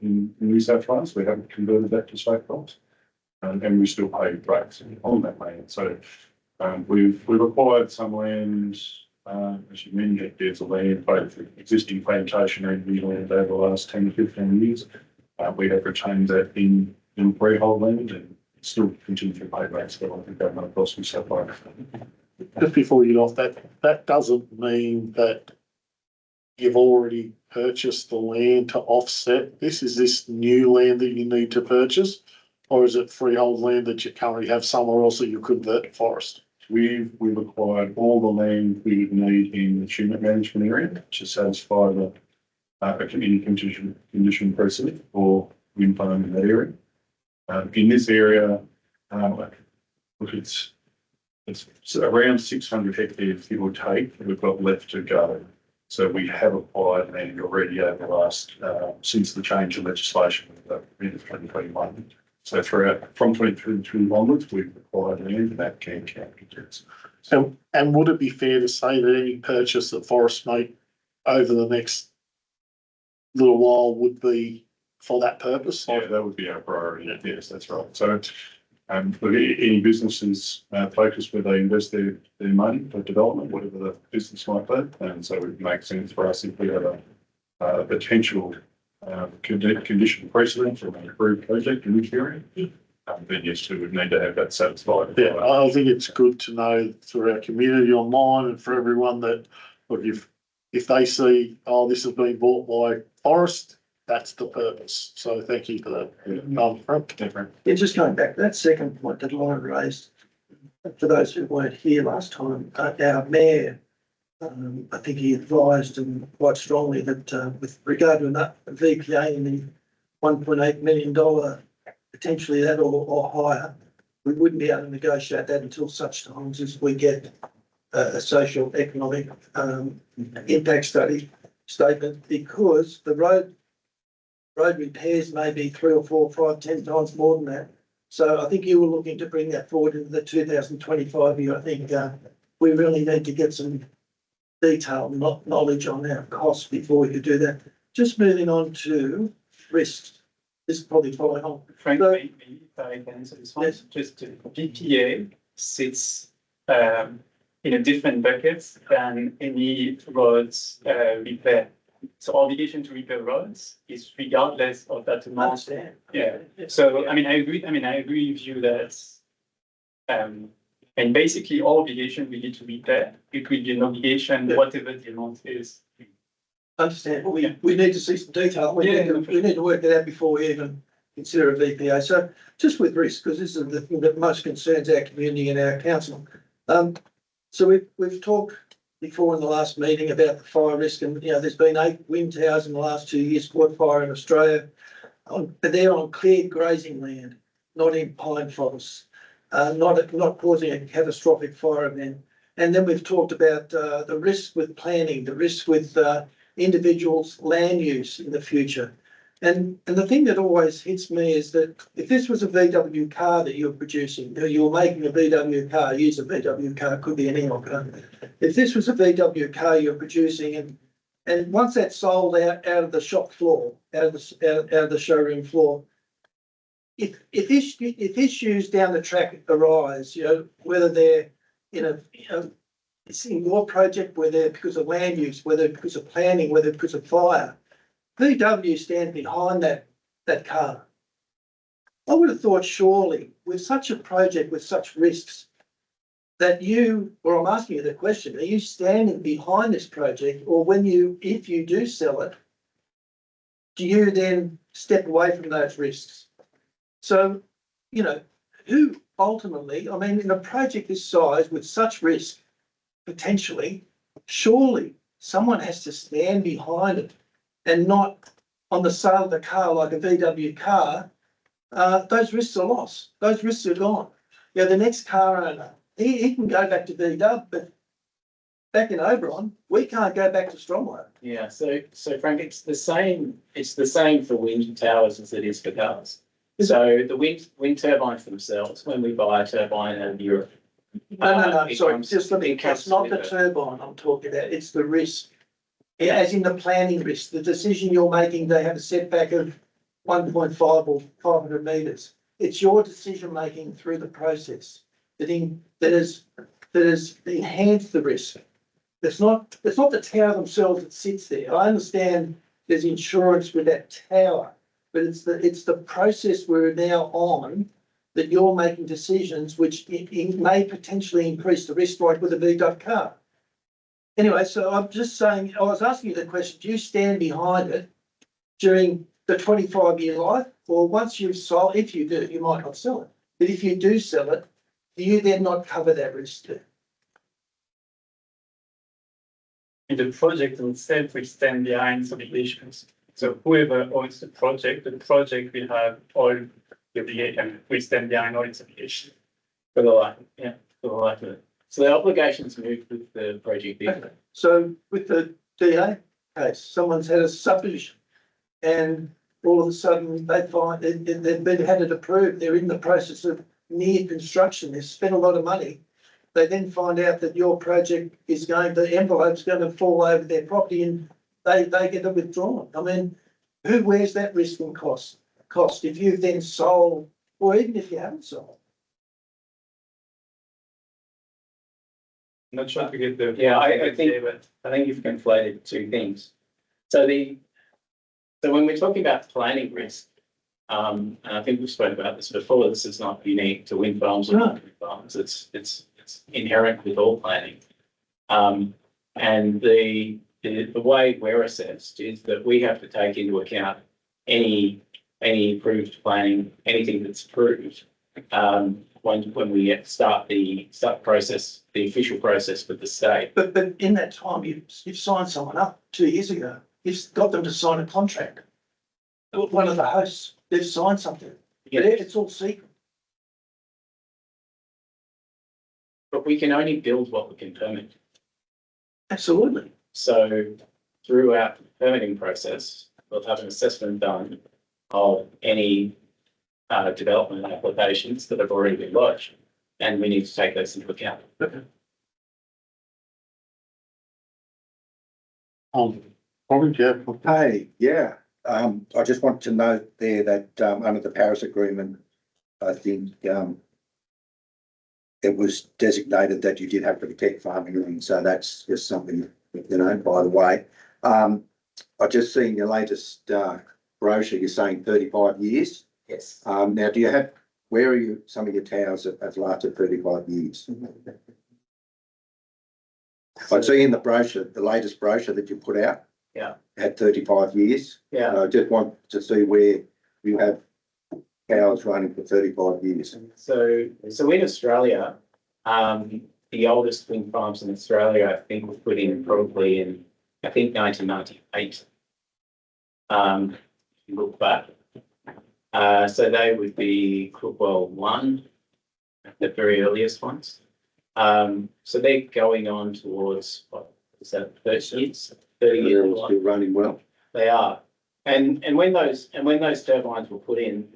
in New South Wales. We haven't converted that to state crops, and we still pay rates on that land. So, we've acquired some land, as you many hectares of land, both existing plantation and new land over the last 10 to 15 years. We have retained that in freehold land and still continue to pay rates. So I think that might cost me so far. Just before you get off that doesn't mean that you've already purchased the land to offset this. Is this new land that you need to purchase? Or is it freehold land that you currently have somewhere else that you convert to forest? We've acquired all the land we would need in the tulip management area to satisfy the any condition precedent for wind farm in that area. In this area, look, it's around 600 hectares, give or take, that we've got left to go. So we have acquired land already over the last, since the change in legislation of 2021. So from 2022 onwards, we've acquired land and that can count. And would it be fair to say that any purchase that Forest make over the next little while would be for that purpose? Yeah, that would be our priority. Yes, that's right. So, look, any businesses focus where they invest their money for development, whatever the business might be, and so it would make sense for us if we have a potential condition precedent from an approved project in which area. Then yes, we would need to have that satisfied. Yeah, I think it's good to know through our community online and for everyone that, look, if they see, oh, this has been bought by Forest, that's the purpose. So thank you for that. Different. Yeah, just going back to that second point that Lauren raised, for those who weren't here last time, our mayor, I think he advised and quite strongly that with regard to a VPA in the $1.8 million, potentially that or higher, we wouldn't be able to negotiate that until such times as we get a social economic impact statement, because the road repairs may be 3 or 4, 5, 10 times more than that. So I think you were looking to bring that forward into the 2025 year. I think we really need to get some detailed knowledge on our costs before we could do that. Just moving on to risks. This is probably following on. Frank, maybe if I can answer this one. Yes. Just VPA sits in a different bucket than any roads repair. So obligation to repair roads is regardless of that amount. Understand. Yeah. So I agree with you that and basically all obligation we need to repair, it will be an obligation, whatever the amount is. Understand. We need to see some detail. We need to work that out before we even consider a VPA. So just with risk, because this is the thing that most concerns our community and our council. So we've talked before in the last meeting about the fire risk, and there's been 8 wind towers in the last 2 years caught fire in Australia. they're on cleared grazing land, not in pine forests, not causing a catastrophic fire event. And then we've talked about the risk with planning, the risk with individuals' land use in the future. And the thing that always hits me is that if this was a VW car that you're producing, you're making a VW car, use a VW car, could be an Eon car. If this was a VW car you're producing and once that's sold out of the shop floor, out of the showroom floor, if issues down the track arise, whether they're it's in your project, whether because of land use, whether because of planning, whether because of fire, VW stands behind that car. I would have thought surely with such a project with such risks that I'm asking you the question, are you standing behind this project, or if you do sell it, do you then step away from those risks? So, who ultimately, in a project this size with such risk, potentially, surely someone has to stand behind it and not on the sale of the car like a VW car. Those risks are lost. Those risks are gone. The next car owner, he can go back to VW, but back in Oberon, we can't go back to Stromlo. Yeah, so Frank, it's the same for wind towers as it is for cars. So the wind turbines themselves, when we buy a turbine out of Europe. No, sorry, just let me, it's not the turbine I'm talking about, it's the risk. Yeah, as in the planning risk, the decision you're making, they have a setback of 1.5 or 500 metres. It's your decision making through the process that has enhanced the risk. It's not the tower themselves that sits there. I understand there's insurance with that tower, but it's the process we're now on that you're making decisions which it may potentially increase the risk, like with a VW car. Anyway, so I'm just saying, I was asking you the question, do you stand behind it during the 25-year life, or once you've sold, if you do, you might not sell it, but if you do sell it, do you then not cover that risk too? In the project itself, we stand behind the obligations. So whoever owns the project will have all the obligations, we stand behind all its obligations. For the life, for the life of it. So the obligations move with the project. Okay. So with the DA case, someone's had a subdivision and all of a sudden they find they've had it approved, they're in the process of near construction, they've spent a lot of money. They then find out that your project the envelope's going to fall over their property and they get it withdrawn. Who wears that risk and cost if you've then sold, or even if you haven't sold? Not sure to get the. Yeah, I think you've conflated two things. So when we're talking about planning risk, and I think we've spoken about this before, this is not unique to wind farms or wind farms. It's inherent with all planning. And the way we're assessed is that we have to take into account any approved planning, anything that's approved, when we start the process, the official process with the state. But in that time, you've signed someone up 2 years ago. You've got them to sign a contract. One of the hosts, they've signed something. Yeah. But it's all secret. But we can only build what we can permit. Absolutely. So throughout the permitting process, we'll have an assessment done of any development applications that have already been lodged, and we need to take those into account. Probably, yeah. Hey, yeah, I just want to note there that, under the Paris Agreement, I think, it was designated that you did have to protect farming land, so that's just something, by the way. I just seen your latest, brochure, you're saying 35 years. Yes. Now, where are some of your towers that have lasted 35 years? I see in the brochure, the latest brochure that you put out. Yeah. Had 35 years. Yeah. And I just want to see where you have towers running for 35 years. So in Australia, the oldest wind farms in Australia, I think, were put in probably in, 1998. If you look back, So they would be Crookwell 1, the very earliest ones. So they're going on towards, what is that, 30 years? 30 They're years. all still running well. They are. And when those turbines were put in,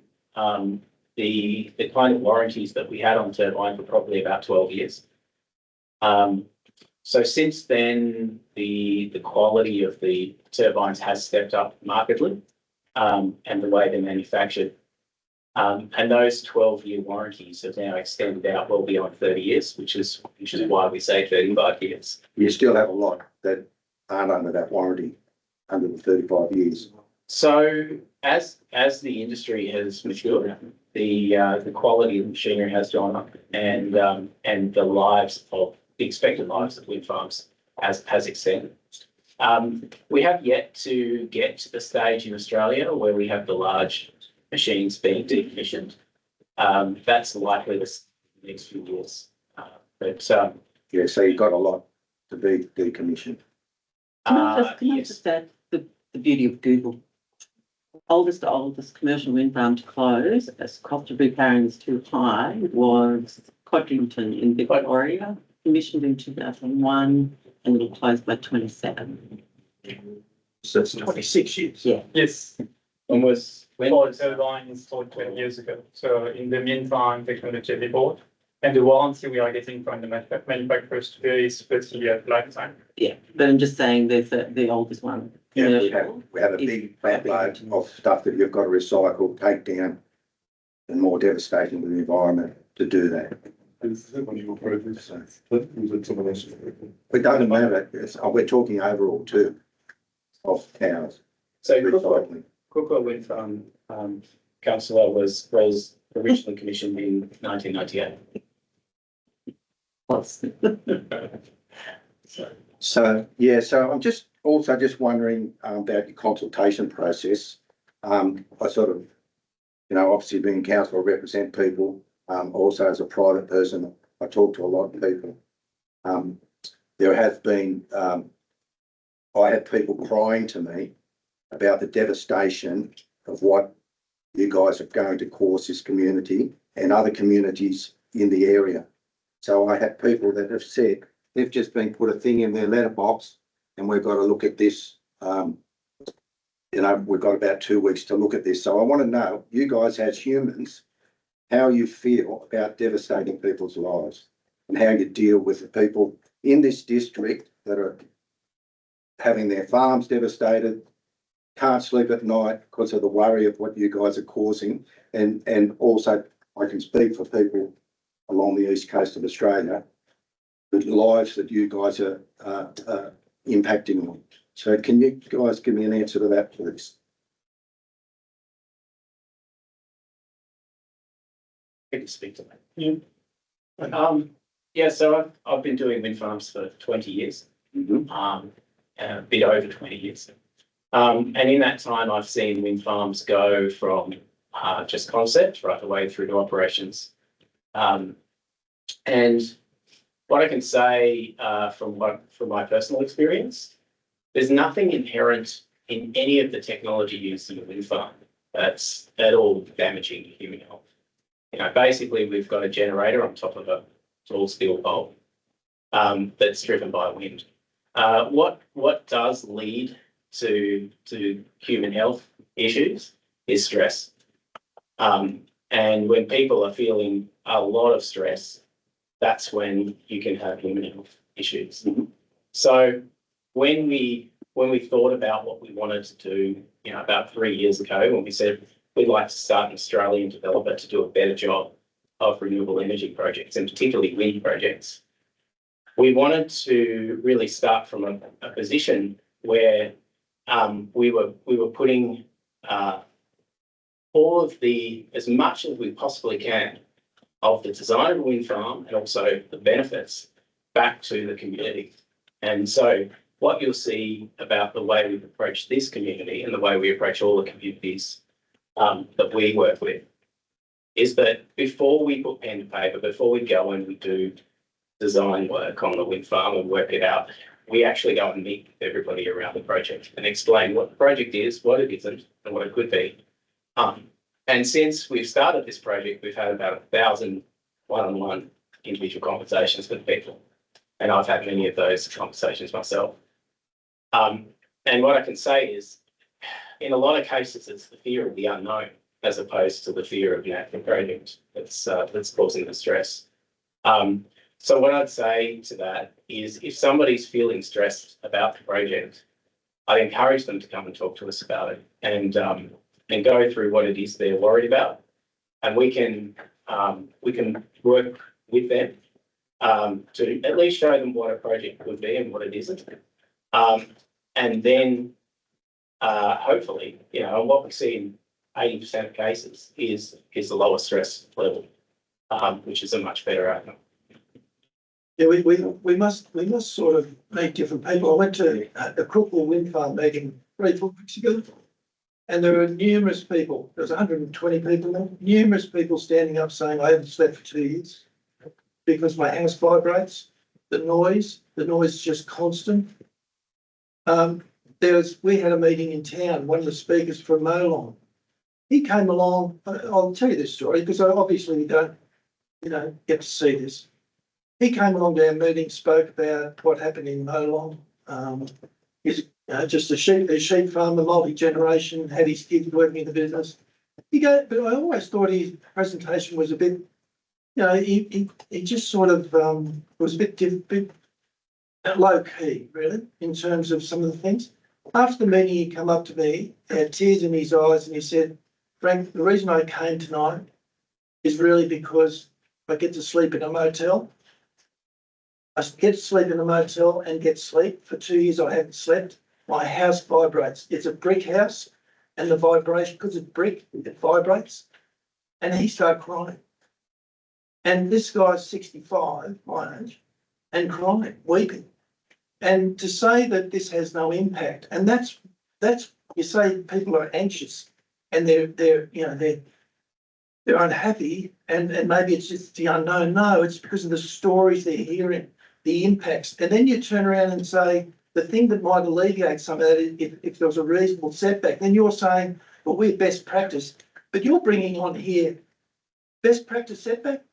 the kind of warranties that we had on turbines were probably about 12 years. So since then, the quality of the turbines has stepped up markedly, and the way they're manufactured. And those 12-year warranties have now extended out well beyond 30 years, which is why we say 35 years. You still have a lot that aren't under that warranty, under the 35 years. So as the industry has matured, the quality of the machinery has gone up, and the expected lives of wind farms has extended. We have yet to get to the stage in Australia where we have the large machines being decommissioned. That's likely the next few years. Yeah, so you've got a lot to be decommissioned. Can I Yes. just add the beauty of Google? Oldest commercial wind farm to close, as cost of repairing is too high, was Codrington in Victoria, commissioned in 2001, and it'll close by 27. So it's 26 years. Yeah. Yes, And was four turbines installed 20 years ago. So in the meantime, technology evolved, and the warranty we are getting from the manufacturers today is 30 year lifetime. Yeah, but I'm just saying there's the oldest one. Yeah, commercial. we have a big backload of stuff that you've got to recycle, take down, and more devastation to the environment to do that. Is that one of your projects? Was it someone else's? It doesn't matter, we're talking overall too, of towers, so recycling. Crookwell Wind Farm, Councillor, was originally commissioned in 1998. Plus. So, yeah, so I'm just wondering about your consultation process. I sort of, obviously being council, I represent people. Also as a private person, I talk to a lot of people. There has been, I had people crying to me about the devastation of what you guys are going to cause this community and other communities in the area. So I have people that have said they've just been put a thing in their letterbox and we've got to look at this. We've got about 2 weeks to look at this. So I want to know, you guys as humans, how you feel about devastating people's lives and how you deal with the people in this district that are having their farms devastated, can't sleep at night because of the worry of what you guys are causing. And also I can speak for people along the east coast of Australia, the lives that you guys are impacting on. So can you guys give me an answer to that, please? I can speak to that. Yeah, so I've been doing wind farms for 20 years, a bit over 20 years. And in that time, I've seen wind farms go from just concept right the way through to operations. And what I can say from my personal experience, there's nothing inherent in any of the technology used in a wind farm that's at all damaging to human health. Basically, we've got a generator on top of a tall steel pole that's driven by wind. What does lead to human health issues is stress. And when people are feeling a lot of stress, that's when you can have human health issues. Mm-hmm. So when we thought about what we wanted to do, about 3 years ago, when we said we'd like to start an Australian developer to do a better job of renewable energy projects, and particularly wind projects, we wanted to really start from a position where we were putting all of as much as we possibly can of the design of a wind farm and also the benefits back to the community. And so what you'll see about the way we've approached this community and the way we approach all the communities that we work with is that before we put pen to paper, before we go and we do design work on the wind farm and work it out, we actually go and meet everybody around the project and explain what the project is, what it isn't, and what it could be. And since we've started this project, we've had about 1,000 one-on-one individual conversations with people. And I've had many of those conversations myself. And what I can say is, in a lot of cases, it's the fear of the unknown as opposed to the fear of the actual project that's causing the stress. So what I'd say to that is, if somebody's feeling stressed about the project, I'd encourage them to come and talk to us about it and go through what it is they're worried about, and we can work with them to at least show them what a project would be and what it isn't, and then hopefully, what we see in 80% of cases is the lower stress level, which is a much better outcome. Yeah, we must sort of meet different people. I went to a Crookville Wind Farm meeting 3-4 weeks ago, and there were numerous people. There was 120 people there. Numerous people standing up saying, "I haven't slept for 2 years because my house vibrates. The noise is just constant." We had a meeting in town. One of the speakers from Molong, he came along. I'll tell you this story because I obviously don't, get to see this. He came along to our meeting, spoke about what happened in Molong. He's just a sheep farmer, multi-generation, had his kids working in the business. But I always thought his presentation was a bit, he just sort of was a bit low key, really, in terms of some of the things. After the meeting, he came up to me, had tears in his eyes, and he said, "Frank, the reason I came tonight is really because I get to sleep in a motel. I get to sleep in a motel and get sleep. For 2 years, I haven't slept. My house vibrates. It's a brick house, and the vibration, because it's brick, it vibrates." And he started crying. And this guy's 65, my age, and crying, weeping. And to say that this has no impact, and that's you say people are anxious and they're unhappy, and maybe it's just the unknown. No, it's because of the stories they're hearing, the impacts. And then you turn around and say the thing that might alleviate some of that, if there was a reasonable setback, then you're saying, well, we're best practice. But you're bringing on here best practice setback,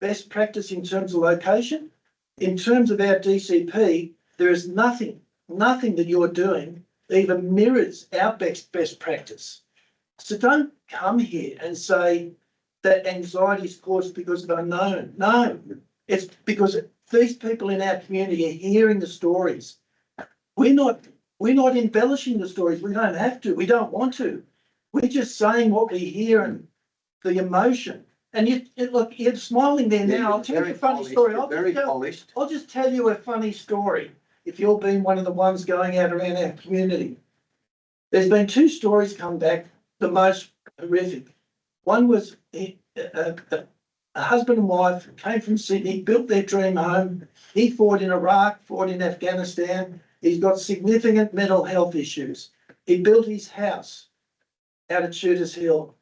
best practice in terms of location. In terms of our DCP, there is nothing that you're doing that even mirrors our best practice. So don't come here and say that anxiety is caused because of unknown. No, it's because these people in our community are hearing the stories. We're not embellishing the stories. We don't have to. We don't want to. We're just saying what we hear and the emotion. And look, you're smiling there now. I'll tell you a funny story. I'll just tell you a funny story. If you've been one of the ones going out around our community, there's been 2 stories come back, the most horrific. One was a husband and wife came from Sydney, built their dream home. He fought in Iraq, fought in Afghanistan. He's got significant mental health issues. He built his house out at Shooters Hill.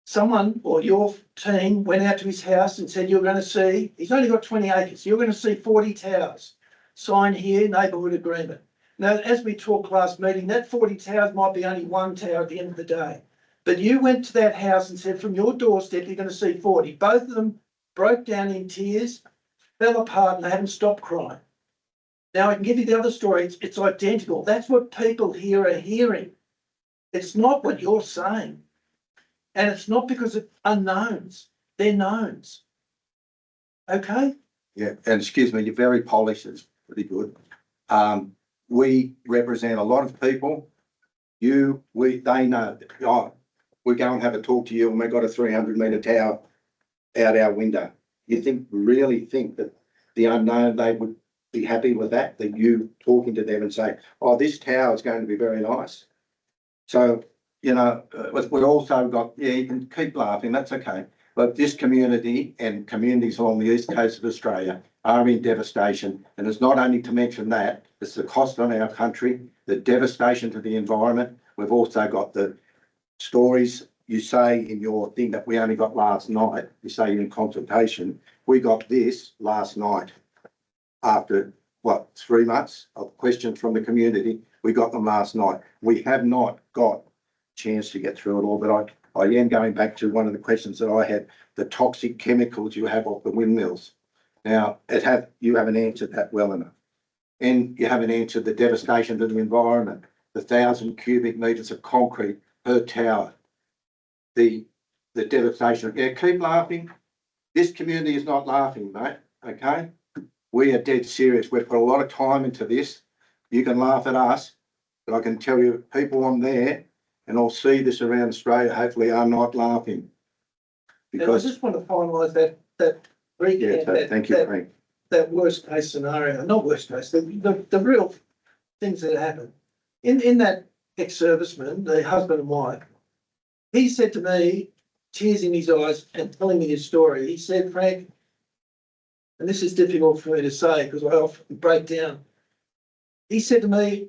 Someone or your team went out to his house and said, "You're going to see," he's only got 20 acres, "you're going to see 40 towers. Sign here, neighbourhood agreement." Now, as we talked last meeting, that 40 towers might be only 1 tower at the end of the day. But you went to that house and said, from your doorstep, you're going to see 40. Both of them broke down in tears, fell apart, and they haven't stopped crying. Now, I can give you the other story. It's identical. That's what people here are hearing. It's not what you're saying. And it's not because of unknowns. They're knowns. Okay? Yeah, and excuse me, you're very polished. It's pretty good. We represent a lot of people. They know. Oh, we go and have a talk to you and we've got a 300-metre tower out our window. You really think that the unknown, they would be happy with that you talking to them and saying, "Oh, this tower is going to be very nice." So, we also got, you can keep laughing, that's okay. But this community and communities along the east coast of Australia are in devastation. And it's not only to mention that, it's the cost on our country, the devastation to the environment. We've also got the stories. You say in your thing that we only got last night, you say in consultation, we got this last night after, 3 months of questions from the community. We got them last night. We have not got a chance to get through it all, but I am going back to one of the questions that I had, the toxic chemicals you have off the windmills. Now, you haven't answered that well enough. And you haven't answered the devastation to the environment, the 1,000 cubic metres of concrete per tower. The devastation, yeah, keep laughing. This community is not laughing, mate, okay? We are dead serious. We've put a lot of time into this. You can laugh at us, but I can tell you, people on there, and I'll see this around Australia, hopefully are not laughing. And I Because, just want to finalise that yeah, so thank you, Frank. that worst case scenario, not worst case, the real things that happen. In that ex-serviceman, the husband and wife, he said to me, tears in his eyes and telling me his story, he said, Frank, and this is difficult for me to say because I often break down. He said to me,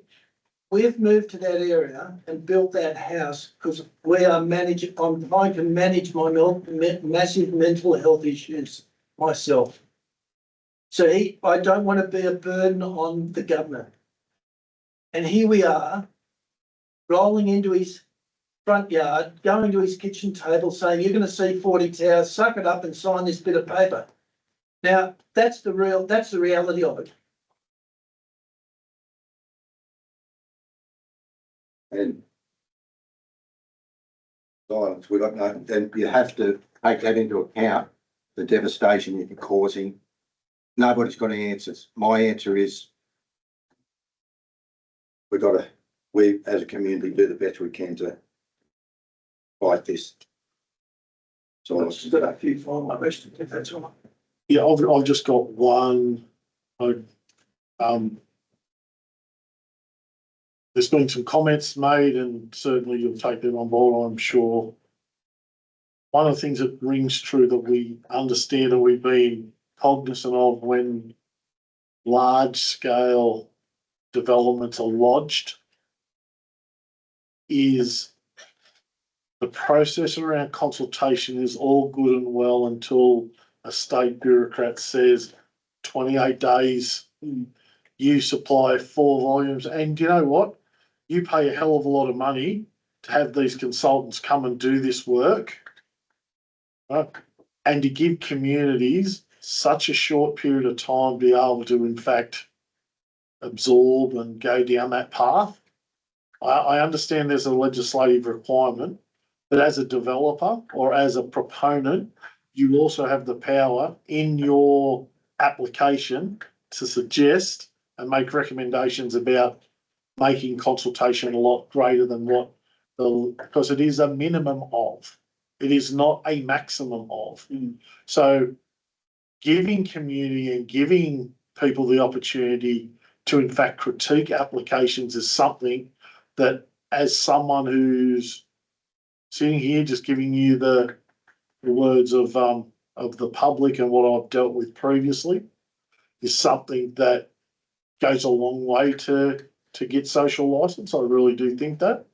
we've moved to that area and built that house because we are I'm trying to manage my massive mental health issues myself. So I don't want to be a burden on the government. And here we are, rolling into his front yard, going to his kitchen table saying, you're going to see 40 towers, suck it up and sign this bit of paper. Now, that's the reality of it. And silence, we got no, then you have to take that into account, the devastation you're causing. Nobody's got any answers. My answer is we as a community do the best we can to fight this. So I've just got a few final questions, if that's all right. Yeah, I've just got one. There's been some comments made and certainly you'll take them on board, I'm sure. One of the things that rings true that we understand and we've been cognizant of when large scale developments are lodged is the process around consultation is all good and well until a state bureaucrat says 28 days, you supply 4 volumes. And you know what? You pay a hell of a lot of money to have these consultants come and do this work, right? And to give communities such a short period of time to be able to, in fact, absorb and go down that path. I understand there's a legislative requirement, but as a developer or as a proponent, you also have the power in your application to suggest and make recommendations about making consultation a lot greater than what because it is a minimum of, it is not a maximum of. So giving community and giving people the opportunity to in fact critique applications is something that, as someone who's sitting here just giving you the words of the public and what I've dealt with previously, is something that goes a long way to get social license. I really do think that.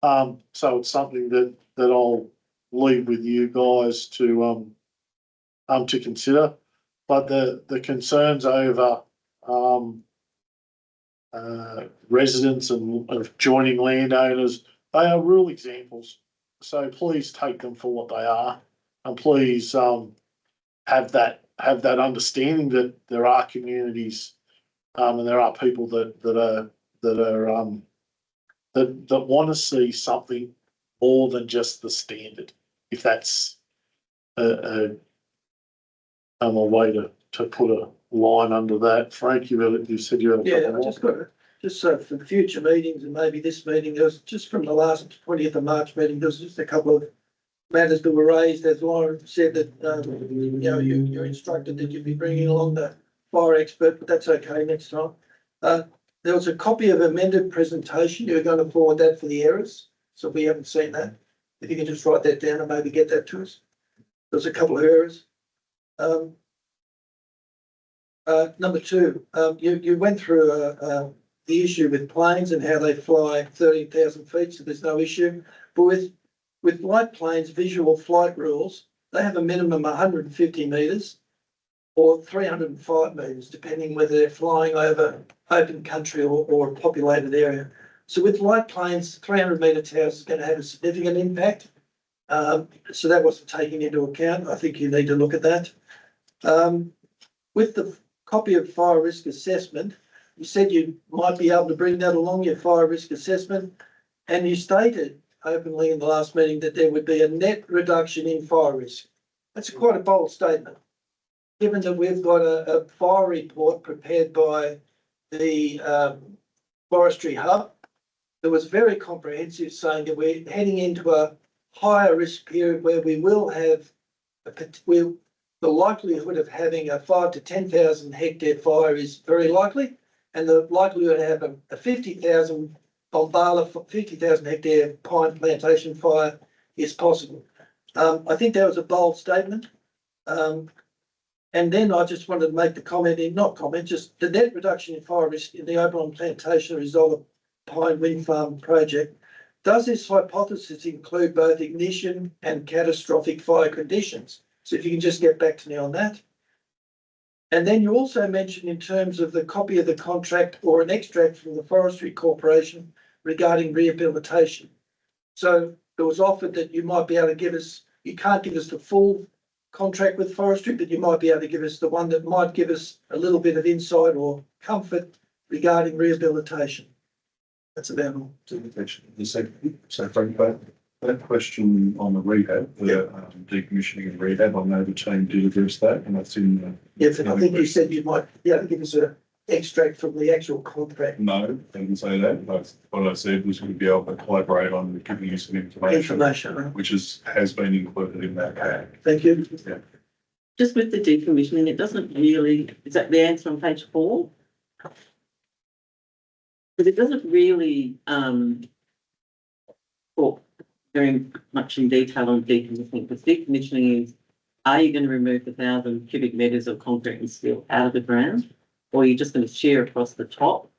So it's something that I'll leave with you guys to consider. But the concerns over residents and of joining landowners, they are real examples. So please take them for what they are, and please have that understanding that there are communities and there are people that want to see something more than just the standard. If that's a way to put a line under that. Frank, you said you had a couple Yeah, I more. just got to, just so for the future meetings and maybe this meeting, there was just from the last 20th of March meeting, there was just a couple of matters that were raised, as Lauren said, that, you're instructed that you'd be bringing along the fire expert, but that's okay next time. There was a copy of amended presentation. You're going to forward that for the errors. So we haven't seen that. If you can just write that down and maybe get that to us. There's a couple of errors. Number 2, you went through the issue with planes and how they fly 13,000 feet, so there's no issue. But with light planes, visual flight rules, they have a minimum 150 metres or 305 metres, depending whether they're flying over open country or a populated area. So with light planes, 300 metre towers is going to have a significant impact. So that wasn't taken into account. I think you need to look at that. With the copy of fire risk assessment, you said you might be able to bring that along, your fire risk assessment. And you stated openly in the last meeting that there would be a net reduction in fire risk. That's quite a bold statement. Given that we've got a fire report prepared by the Forestry Hub, that was very comprehensive, saying that we're heading into a higher risk period where we will have the likelihood of having a 5,000 to 10,000 hectare fire is very likely, and the likelihood of having a 50,000 Bombala 50,000 hectare pine plantation fire is possible. I think that was a bold statement. And then I just wanted to make the comment, just the net reduction in fire risk in the Oberon plantation result of Pine Wind Farm project. Does this hypothesis include both ignition and catastrophic fire conditions? So if you can just get back to me on that. And then you also mentioned in terms of the copy of the contract or an extract from the Forestry Corporation regarding rehabilitation. So it was offered that you might be able to give us, you can't give us the full contract with forestry, but you might be able to give us the one that might give us a little bit of insight or comfort regarding rehabilitation. That's about all. So Frank, that question on the rehab, the decommissioning and rehab, I know the team did address that, and that's in the. Yes, and I think you said you might be able to give us an extract from the actual contract. No, I didn't say that. What I said was we'd be able to collaborate on giving you some information, which has been included in that pack. Thank you. Yeah. Just with the decommissioning, it doesn't really, is that the answer on page 4? Because it doesn't really talk very much in detail on decommissioning, because decommissioning is, are you going to remove 1,000 cubic metres of concrete and steel out of the ground, or are you just going to shear across the top?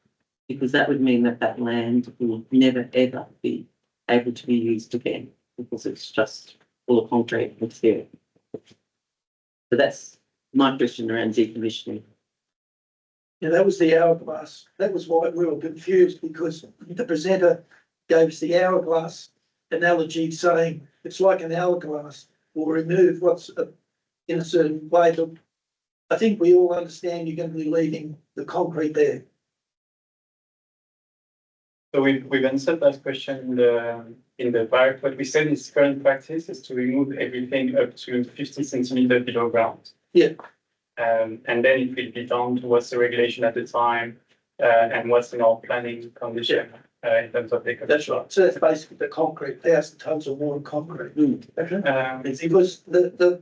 Because that would mean that that land will never ever be able to be used again, because it's just full of concrete and steel. So that's my question around decommissioning. Yeah, that was the hourglass. That was why we were confused, because the presenter gave us the hourglass analogy, saying it's like an hourglass. We'll remove what's in a certain way. But I think we all understand you're going to be leaving the concrete there. So we've answered that question in the back. What we said is current practice is to remove everything up to 50 centimeters below ground. Yeah. And then it will be down to what's the regulation at the time and what's in our planning condition in terms of decommissioning. That's right. So that's basically the concrete, 1,000 tonnes or more of concrete. It's because the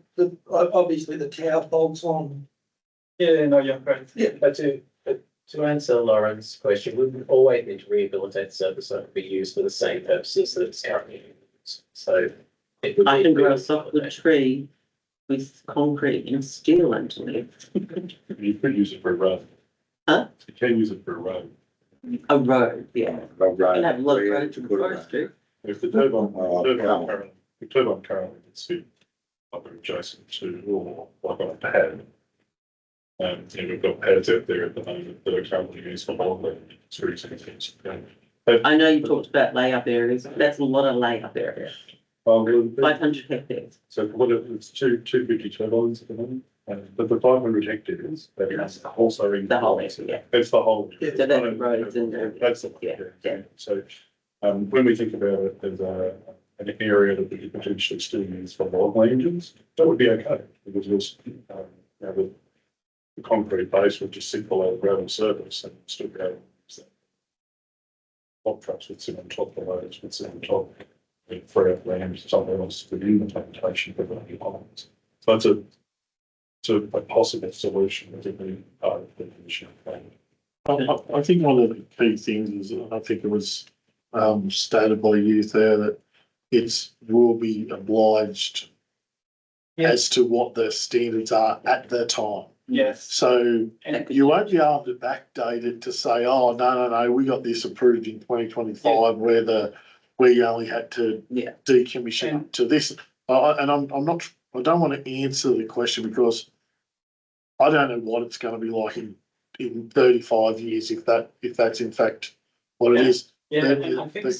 obviously the tower bolts on. Yeah, no, you're correct. Yeah. But to answer Lauren's question, we would always need to rehabilitate surface so it could be used for the same purposes that it's currently used. So it would I be can grow a softwood tree with concrete and steel underneath. You could use it for a road. Huh? You can use it for a road. A road, yeah. You can have a lot of roads in forestry. If the turbine, Oh, come on. the turbine currently would sit either adjacent to or like on a pad. And we've got pads out there at the moment that are currently used for modeling. It's very significant. I know you talked about layup areas. That's a lot of layup areas. 500 hectares. So it's two 50 turbines at the moment. But the 500 hectares, that's also in The whole area, yeah. It's the whole. Yeah, so that's roads and That's the, yeah. So, when we think about it, there's an area that we could potentially still use for log engines, that would be okay, because the concrete base would just sit below the gravel surface and still be able to use that. Log trucks would sit on top, the loads would sit on top, and free up land somewhere else within the plantation for the ponds. So it's a possible solution that would be part of the commission plan. I think one of the key things is, I think it was stated by you there, that it's will be obliged as to what the standards are at the time. Yes. So And you won't be able to backdate it to say, oh, no, we got this approved in 2025 where you only had to decommission up to this. And I don't want to answer the question because I don't know what it's going to be like in 35 years, if that's in fact what it is. yeah, and I think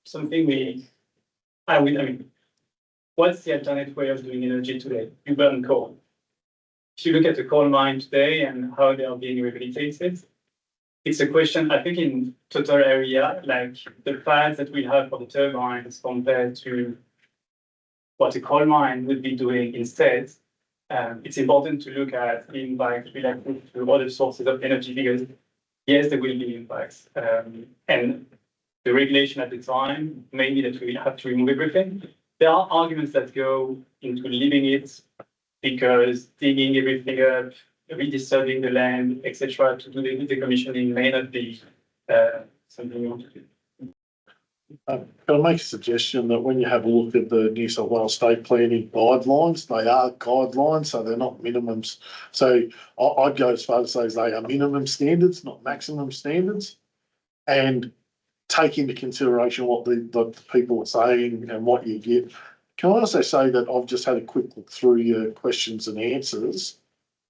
something what's the alternate way of doing energy today? You burn coal. If you look at the coal mine today and how they are being rehabilitated, it's a question, I think, in total area, like the paths that we have for the turbines compared to what a coal mine would be doing instead. It's important to look at the impact related to other sources of energy because yes, there will be impacts. And the regulation at the time, maybe that we have to remove everything. There are arguments that go into leaving it because digging everything up, redisturbing the land, etc., to do the decommissioning may not be something you want to do. Can I make a suggestion that when you have a look at the New South Wales State Planning guidelines, they are guidelines, so they're not minimums. So I'd go as far as to say they are minimum standards, not maximum standards, and take into consideration what the people are saying and what you get. Can I also say that I've just had a quick look through your questions and answers.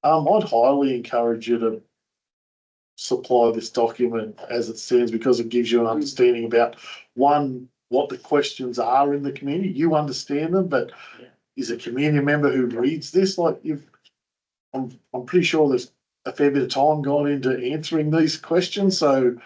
I'd highly encourage you to supply this document as it stands because it gives you an understanding about, one, what the questions are in the community. You understand them, but is a community member who reads this, like I'm pretty sure there's a fair bit of time gone into answering these questions. So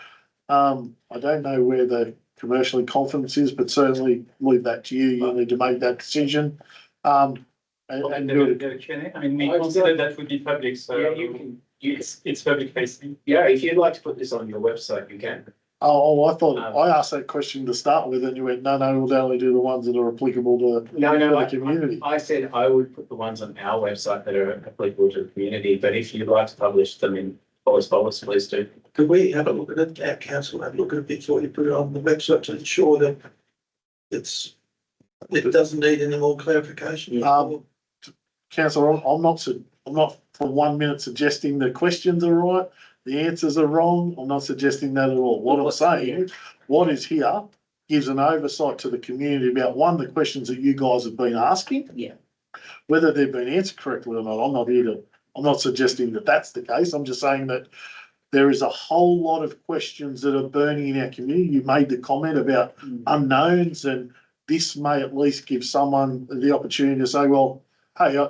I don't know where the commercially confidence is, but certainly leave that to you. You need to make that decision. And The Q&A, I mean, we consider that would be public, so Yeah, you can, it's public facing. yeah, if you'd like to put this on your website, you can. I thought I asked that question to start with, and you went, no, we'll only do the ones that are applicable to the community. I said I would put the ones on our website that are applicable to the community, but if you'd like to publish them in Police, please do. Could we have a look at it, our council, have a look at it before you put it on the website to ensure that it doesn't need any more clarification? Councillor, I'm not for 1 minute suggesting the questions are right, the answers are wrong. I'm not suggesting that at all. What I'm saying, what is here gives an oversight to the community about, one, the questions that you guys have been asking. Yeah. Whether they've been answered correctly or not, I'm not suggesting that that's the case. I'm just saying that there is a whole lot of questions that are burning in our community. You made the comment about unknowns, and this may at least give someone the opportunity to say, well, hey,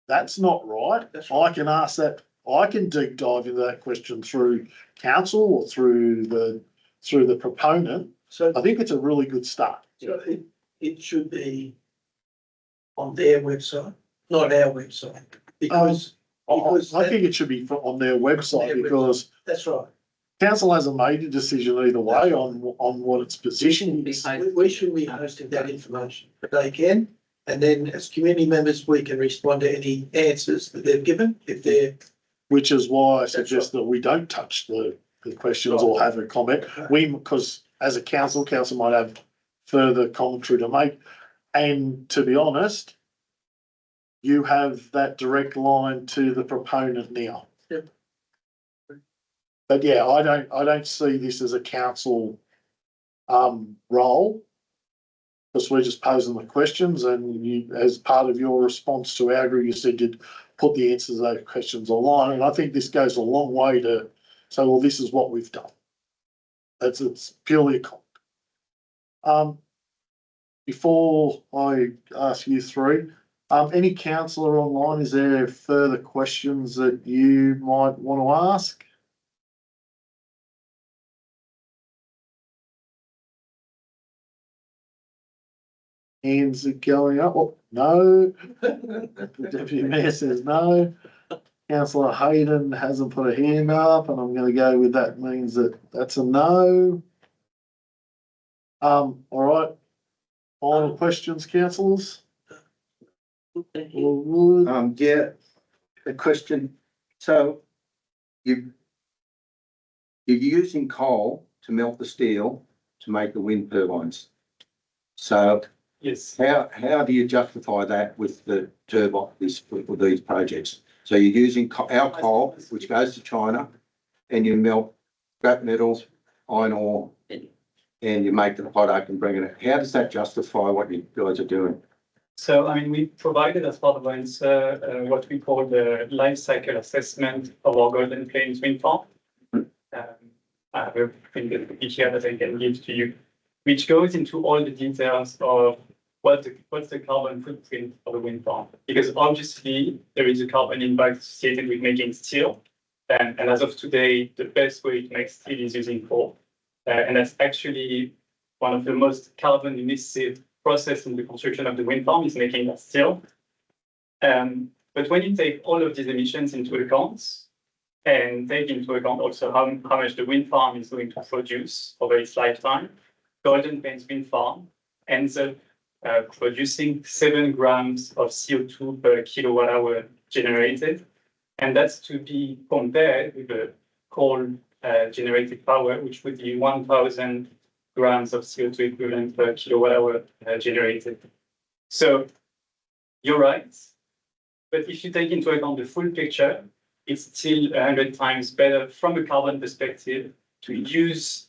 that's not right. I can ask that. I can deep dive into that question through council or through the proponent. So I think it's a really good start. it should be on their website, not our website, because I think it should be on their website because that's right. council hasn't made a decision either way on what its position is. We should be hosting that information, but they can. And then as community members, we can respond to any answers that they've given if they're. Which is why I suggest that we don't touch the questions or have a comment. Because as a council might have further commentary to make. And to be honest, you have that direct line to the proponent now. Yep. But yeah, I don't see this as a council role. Because we're just posing the questions, and you, as part of your response to our group, you said you'd put the answers to those questions online. And I think this goes a long way to say, well, this is what we've done. It's purely a comment. Before I ask you three, any councillor online, is there further questions that you might want to ask? Hands are going up. Oh, no. The Deputy Mayor says no. Councillor Hayden hasn't put a hand up, and I'm going to go with that means that that's a no. All right. Final questions, councillors? Yeah, a question. So you're using coal to melt the steel to make the wind turbines. So Yes. how do you justify that with the turbine, with these projects? So you're using our coal, which goes to China, and you melt scrap metals, iron ore, and you make the product and bring it in. How does that justify what you guys are doing? So, I mean, we provided as part of our answer what we call the life cycle assessment of our Golden Plains wind farm. I have a thing each year that I can give to you, which goes into all the details of what's the carbon footprint of a wind farm? Because obviously there is a carbon impact associated with making steel. And as of today, the best way to make steel is using coal. And that's actually one of the most carbon emissive process in the construction of the wind farm is making that steel. But when you take all of these emissions into account and take into account also how much the wind farm is going to produce over its lifetime, Golden Plains Wind Farm ends up producing 7 grams of CO2 per kilowatt hour generated. And that's to be compared with the coal generated power, which would be 1,000 grams of CO2 equivalent per kilowatt hour generated. So you're right. But if you take into account the full picture, it's still 100 times better from a carbon perspective to use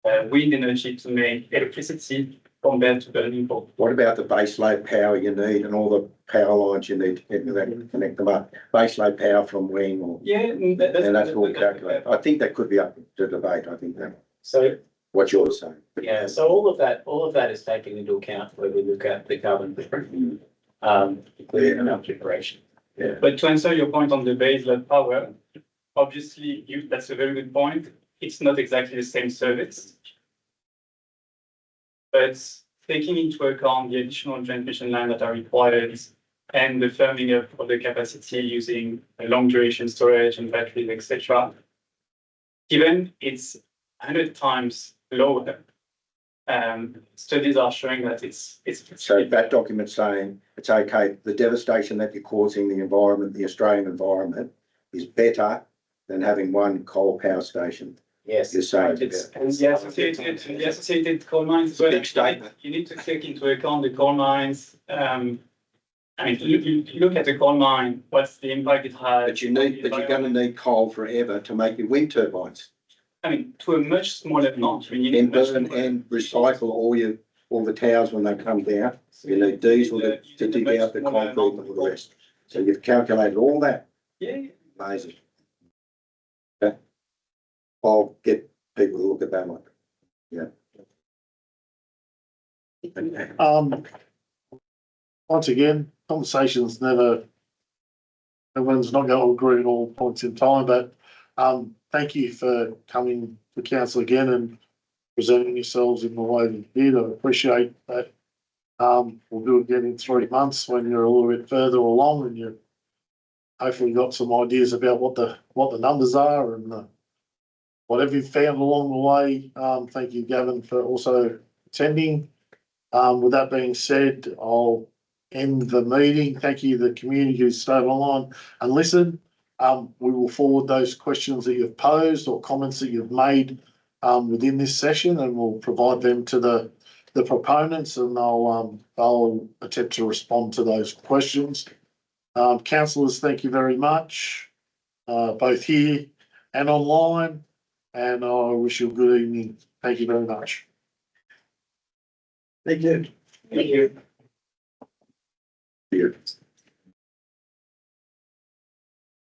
wind energy to make electricity compared to burning coal. What about the base load power you need and all the power lines you need to connect them up? Base load power from when or? Yeah, And that's all calculated. I think that could be up to debate. I think that, So, what you're saying. yeah, so all of that is taken into account when we look at the carbon footprint, including in our preparation. Yeah. But to answer your point on the base load power, obviously that's a very good point. It's not exactly the same service. But taking into account the additional transmission line that are required and the firming up of the capacity using a long duration storage and batteries, etc., given it's 100 times lower, studies are showing that it's So that document's saying it's okay, the devastation that you're causing the environment, the Australian environment, is better than having one coal power station. Yes. You're saying. It's- and the associated coal mines as well. Big statement. You need to take into account the coal mines. I mean, you look at the coal mine, what's the impact it has? But you're gonna need coal forever to make your wind turbines. I mean, to a much smaller amount. I mean, you need And much burn smaller- and recycle all the towers when they come down. You need diesel to You need a dig much out the smaller concrete amount and of all the rest. So you've calculated all that. Yeah, Amazing. Okay. I'll get people to look at that one. Yeah. Once again, conversations never, everyone's not going to agree at all points in time, but thank you for coming to council again and presenting yourselves in the way that you did. I appreciate that. We'll do it again in 3 months when you're a little bit further along and you hopefully got some ideas about what the numbers are and whatever you've found along the way. Thank you, Gavin, for also attending. With that being said, I'll end the meeting. Thank you to the community who stayed online and listened. We will forward those questions that you've posed or comments that you've made within this session, and we'll provide them to the proponents, and they'll attempt to respond to those questions. Councillors, thank you very much, both here and online, and I wish you a good evening. Thank you very much. Thank you. thank you. Here.